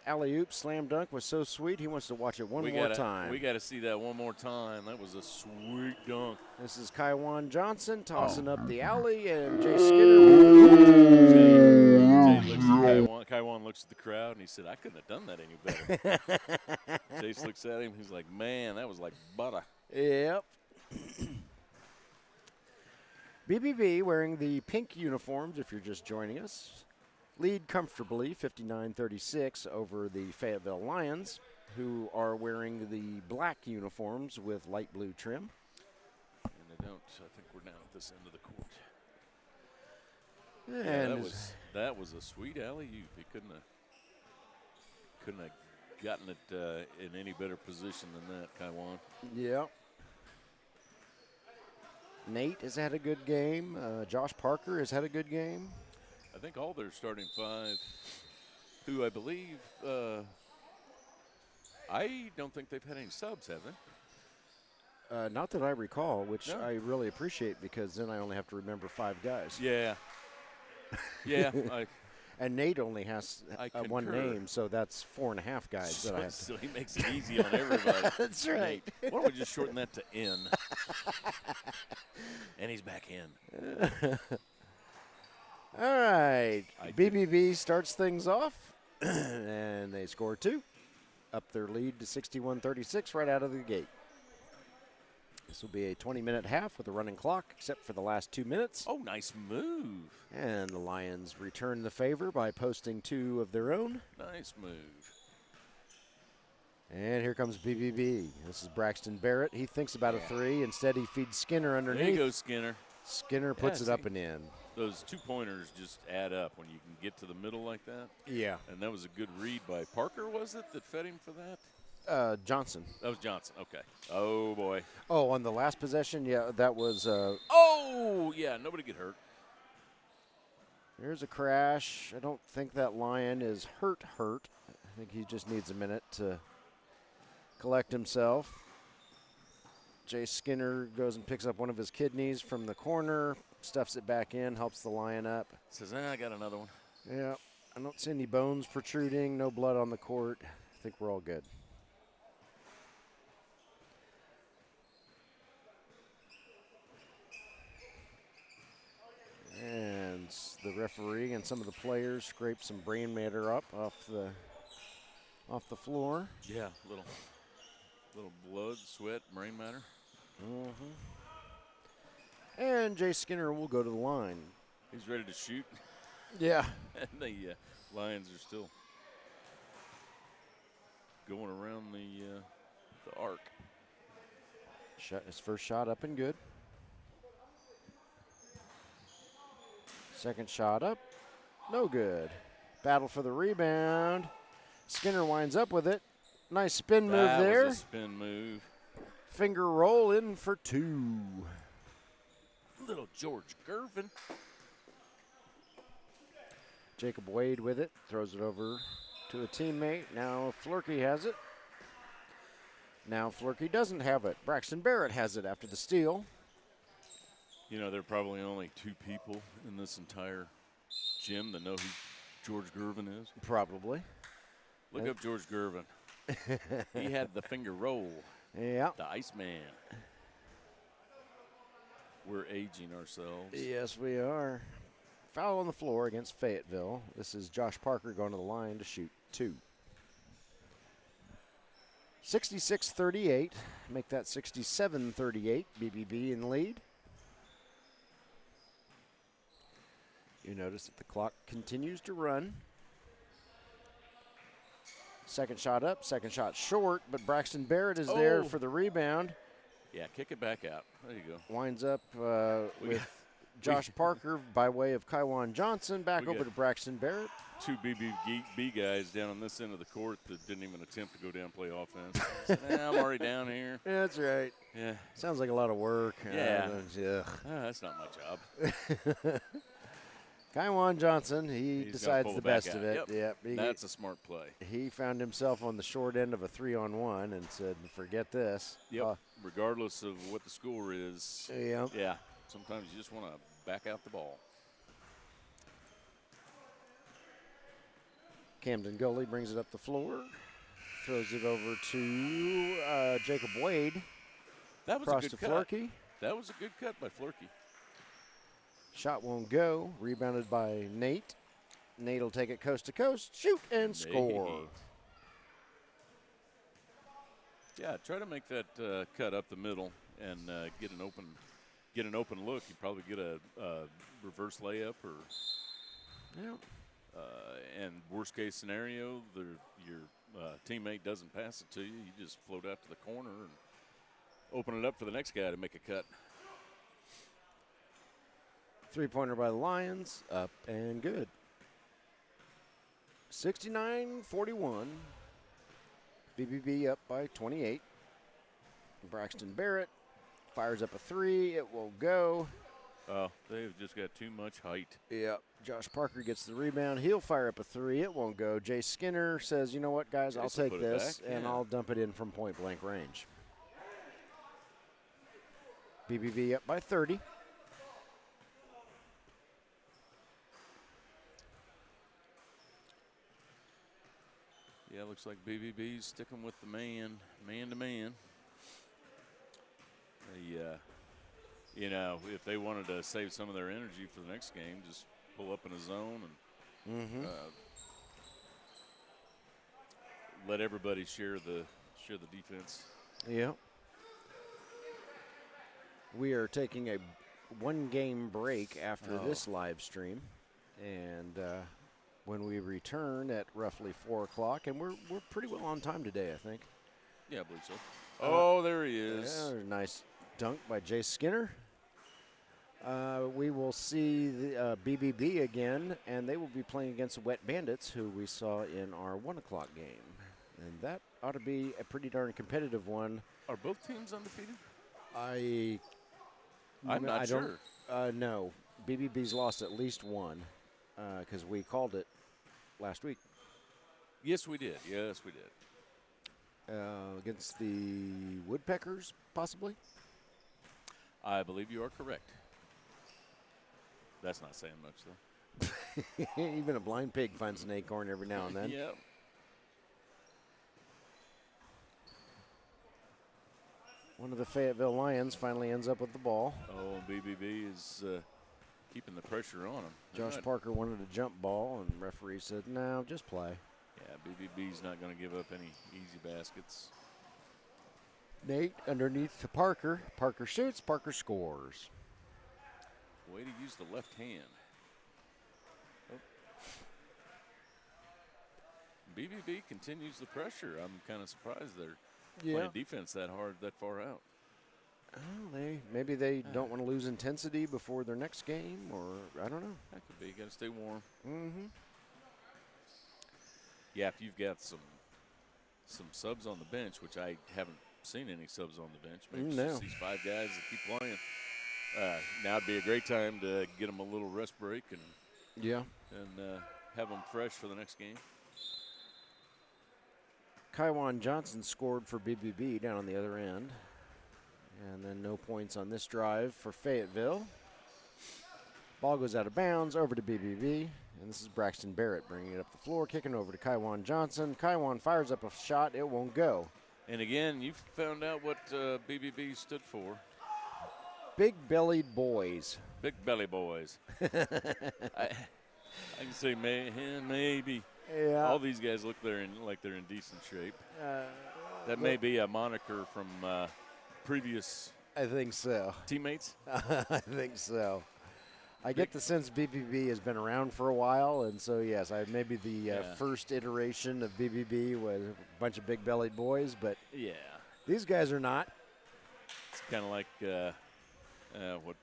alley-oop slam dunk was so sweet, he wants to watch it one more time. We got to see that one more time. That was a sweet dunk. This is Kaiwan Johnson tossing up the alley, and Jay Skinner with Kaiwan looks at the crowd, and he said, I couldn't have done that any better. Jace looks at him. He's like, man, that was like butter. Yep. BBB wearing the pink uniforms, if you're just joining us, lead comfortably 59-36 over the Fayetteville Lions, who are wearing the black uniforms with light blue trim. And I think we're down at this end of the court. And yeah, that was a sweet alley-oop. He couldn't have gotten it in any better position than that, Kaiwan. Yep. Nate has had a good game. Josh Parker has had a good game. I think all their starting five, who I believe, I don't think they've had any subs, have they? Not that I recall, which No. I really appreciate because then I only have to remember 5 guys. Yeah. Yeah. And Nate only has I one concur. name, so that's 4.5 guys that I have. So he makes it easy on everybody. That's right. Why don't we just shorten that to N? And he's back in. All right. I do. BBB starts things off, and they score 2. Up their lead to 61-36 right out of the gate. This will be a 20-minute half with a running clock, except for the last 2 minutes. Oh, nice move. And the Lions return the favor by posting 2 of their own. Nice move. And here comes BBB. This is Braxton Barrett. He thinks about a 3. Instead, he feeds Skinner underneath. There you go, Skinner. Skinner puts it see, up and in. Those 2-pointers just add up when you can get to the middle like that. Yeah. And that was a good read by Parker, was it, that fed him for that? Johnson. That was Johnson. Okay. Oh, boy. Oh, on the last possession, yeah, that was. Oh, yeah, nobody get hurt. There's a crash. I don't think that Lion is hurt. I think he just needs a minute to collect himself. Jay Skinner goes and picks up one of his kidneys from the corner, stuffs it back in, helps the Lion up. Says, I got another one. Yeah, I don't see any bones protruding, no blood on the court. I think we're all good. And the referee and some of the players scrape some brain matter up off the floor. Yeah, little blood, sweat, brain matter. And Jay Skinner will go to the line. He's ready to shoot. Yeah. And the Lions are still going around the arc. Shot his first shot up and good. Second shot up, no good. Battle for the rebound. Skinner winds up with it. Nice spin move there. That was a spin move. Finger roll in for 2. Little George Gervin. Jacob Wade with it, throws it over to a teammate. Now Flurkey has it. Now Flurkey doesn't have it. Braxton Barrett has it after the steal. You know, there are probably only 2 people in this entire gym that know who George Gervin is. Probably. Look up George Gervin. He had the finger roll. Yeah. The Iceman. We're aging ourselves. Yes, we are. Foul on the floor against Fayetteville. This is Josh Parker going to the line to shoot 2. 66-38. Make that 67-38. BBB in lead. You notice that the clock continues to run. Second shot up, second shot short, but Braxton Barrett is there for the rebound. Yeah, kick it back out. There you go. Winds up with Josh Parker by way of Kaiwan Johnson. Back over to Braxton Barrett. 2 BBB guys down on this end of the court that didn't even attempt to go down and play offense. Said, I'm already down here. Yeah, that's right. Yeah. Sounds like a lot of work. Yeah. That's not my job. Kaiwan Johnson, he He's decides pull the it back best out. of it. Yep. Yep. That's a smart play. He found himself on the short end of a 3-on-1 and said, forget this. Yep. Regardless of what the score is. Yep. Yeah. Sometimes you just want to back out the ball. Camden Gully brings it up the floor. Throws it over to Jacob Wade. That was Across a good to cut. Flurkey. That was a good cut by Flurkey. Shot won't go. Rebounded by Nate. Nate will take it coast to coast, shoot, and score. Nate. Yeah, try to make that cut up the middle and get an open look. You probably get a reverse layup or. Yeah. And worst case scenario, your teammate doesn't pass it to you. You just float out to the corner and open it up for the next guy to make a cut. Three-pointer by the Lions, up and good. 69-41. BBB up by 28. Braxton Barrett fires up a three. It will go. Oh, they've just got too much height. Yep. Josh Parker gets the rebound. He'll fire up a three. It won't go. Jay Skinner says, you know what, guys, I'll take this, and I'll dump it in from point-blank range. BBB up by 30. Yeah, looks like BBB's sticking with the man to man. You know, if they wanted to save some of their energy for the next game, just pull up in a zone and let everybody share the defense. Yeah. We are taking a one-game break after this live stream, and when we return at roughly 4 o'clock, and we're pretty well on time today, I think. Yeah, I believe so. Oh, there he is. Yeah, nice dunk by Jay Skinner. We will see the BBB again, and they will be playing against the Wet Bandits, who we saw in our 1 o'clock game. And that ought to be a pretty darn competitive one. Are both teams undefeated? I'm not sure. No. BBB's lost at least one because we called it last week. Yes, we did. Yes, we did. Against the Woodpeckers, possibly? I believe you are correct. That's not saying much, though. Even a blind pig finds an acorn every now and then. Yep. One of the Fayetteville Lions finally ends up with the ball. Oh, BBB is keeping the pressure on him. Josh Parker wanted a jump ball, and referee said, no, just play. Yeah, BBB's not going to give up any easy baskets. Nate underneath to Parker. Parker shoots, Parker scores. Way to use the left hand. Oh. BBB continues the pressure. I'm kind of surprised they're playing defense that hard, that far out. Oh, maybe they don't want to lose intensity before their next game, or I don't know. That could be. You got to stay warm. Mm-hmm. Yeah, if you've got some subs on the bench, which I haven't seen any subs on the bench, maybe just these 5 guys that keep playing. Now would be a great time to get them a little rest break and have them fresh for the next game. Kaiwan Johnson scored for BBB down on the other end. And then no points on this drive for Fayetteville. Ball goes out of bounds over to BBB. And this is Braxton Barrett bringing it up the floor, kicking over to Kaiwan Johnson. Kaiwan fires up a shot. It won't go. And again, you've found out what BBB stood for. Big-bellied boys. Big belly boys. I can say maybe. Yeah. All these guys look like they're in decent shape. That may be a moniker from previous I think so. teammates. I think so. I get the sense BBB has been around for a while, and so, yes, maybe the first iteration of BBB was a bunch of big-bellied boys, but these guys are not. It's kind of like what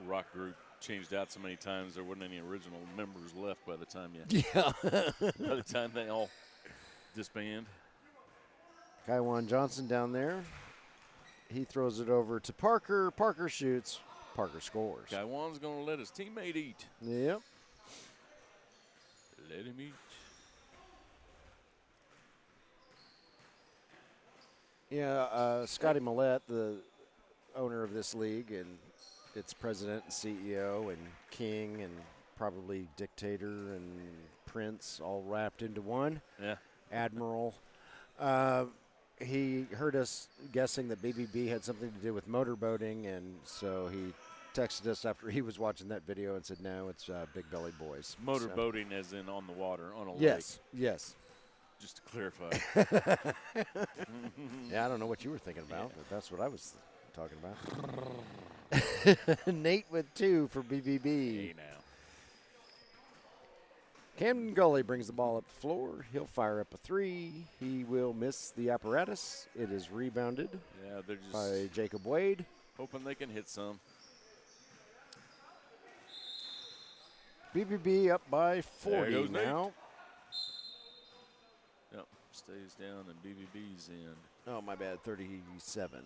rock group changed out so many times there wasn't any original members left by the time by the time they all disband. Kaiwan Johnson down there. He throws it over to Parker. Parker shoots. Parker scores. Kaiwan's going to let his teammate eat. Yep. Let him eat. Yeah, Scotty Millette, the owner of this league, and its president and CEO and king and probably dictator and Prince all wrapped into one. Yeah. Admiral. He heard us guessing that BBB had something to do with motorboating, and so he texted us after he was watching that video and said, no, it's Big Belly Boys. Motorboating as in on the water, on a lake. Yes. Just to clarify. Yeah, I don't know what you were thinking about, but that's what I was talking about. Nate with 2 for BBB. Hey, now. Camden Gully brings the ball up the floor. He'll fire up a 3. He will miss the apparatus. It is rebounded They're just by Jacob Wade. hoping they can hit some. BBB up by There 40 goes Nate. now. Yep, stays down and BBB's in. Oh, my bad, 37.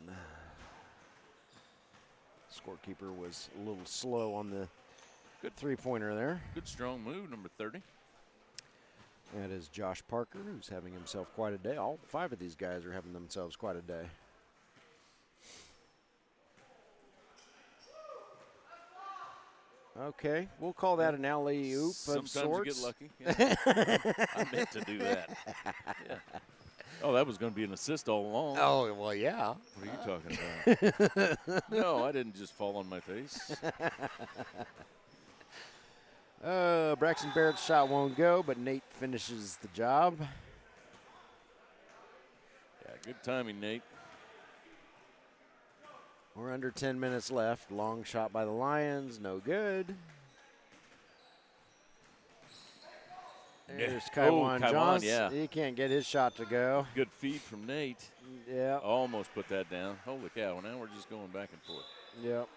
Scorekeeper was a little slow on the good three-pointer there. Good strong move, number 30. That is Josh Parker, who's having himself quite a day. All 5 of these guys are having themselves quite a day. Okay, we'll call that an alley-oop of Sometimes sorts. you get lucky. Yeah. I meant to do that. Yeah. Oh, that was going to be an assist all along. Oh, well, yeah. What are you talking about? No, I didn't just fall on my face. Braxton Barrett's shot won't go, but Nate finishes the job. Yeah, good timing, Nate. We're under 10 minutes left. Long shot by the Lions, no good. There's Kaiwan Johnson. Yeah. He can't get his shot to go. Good feed from Nate. Yeah. Almost put that down. Holy cow, now we're just going back and forth. Yep.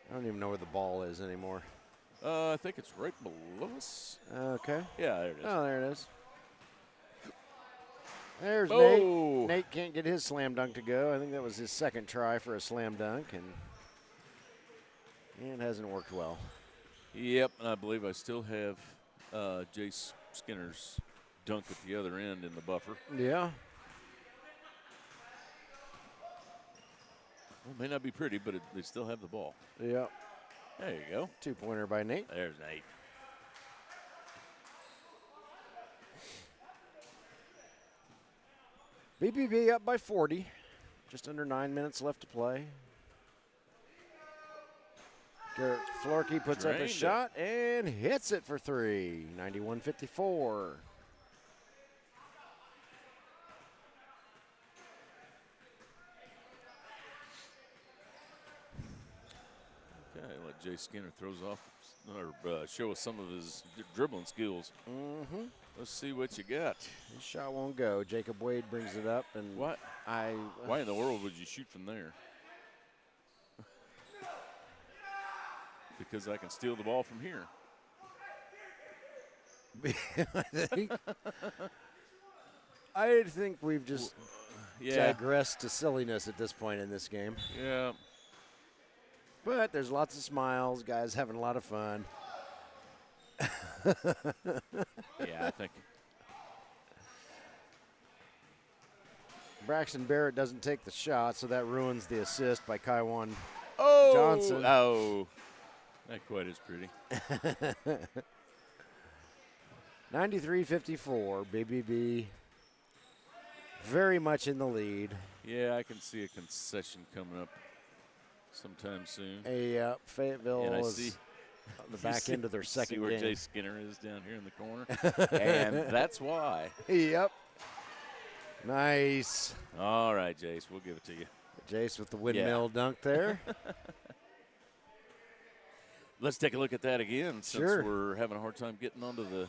I don't even know where the ball is anymore. I think it's right below us. Okay. Yeah, there it is. Oh, there it is. There's Oh. Nate. Nate can't get his slam dunk to go. I think that was his second try for a slam dunk, and it hasn't worked well. Yep, and I believe I still have Jace Skinner's dunk at the other end in the buffer. Yeah. Well, it may not be pretty, but they still have the ball. Yep. There you go. 2-pointer by Nate. There's Nate. BBB up by 40. Just under 9 minutes left to play. Garrett Florkey puts up a Drained it. shot and hits it for 3. 91-54. Okay, let Jay Skinner throws off or show us some of his dribbling skills. Mm-hmm. Let's see what you got. His shot won't go. Jacob Wade brings it up, and What? Why in the world would you shoot from there? Because I can steal the ball from here. I think we've just Yeah. digressed to silliness at this point in this game. Yeah. But there's lots of smiles, guys having a lot of fun. Yeah, I think. Braxton Barrett doesn't take the shot, so that ruins the assist by Kaiwan Oh, Johnson. Oh, not quite as pretty. 93-54, BBB very much in the lead. Yeah, I can see a concession coming up sometime soon. Fayetteville And I is see on the back end of their second see where game. Jay Skinner is down here in the corner, and that's why. Yep. Nice. All right, Jace, we'll give it to you. Jace with the windmill dunk there. Let's take a look at that again since Sure. we're having a hard time getting onto the.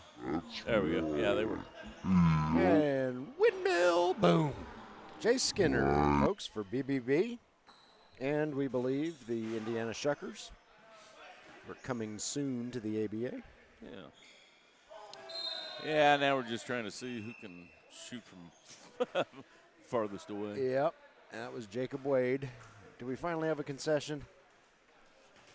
There we go. Yeah, they were. And windmill, boom. Jace Skinner, folks, for BBB. And we believe the Indiana Shuckers. We're coming soon to the ABA. Yeah. Yeah, now we're just trying to see who can shoot from farthest away. Yep. That was Jacob Wade. Do we finally have a concession?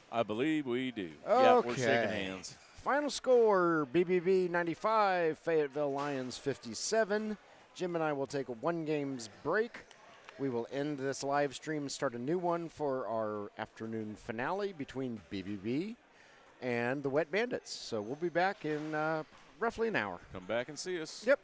I believe we do. Okay. Yeah, we're shaking hands. Final score, BBB 95, Fayetteville Lions 57. Jim and I will take a 1-games break. We will end this live stream and start a new one for our afternoon finale between BBB and the Wet Bandits. So we'll be back in roughly an hour. Come back and see us. Yep.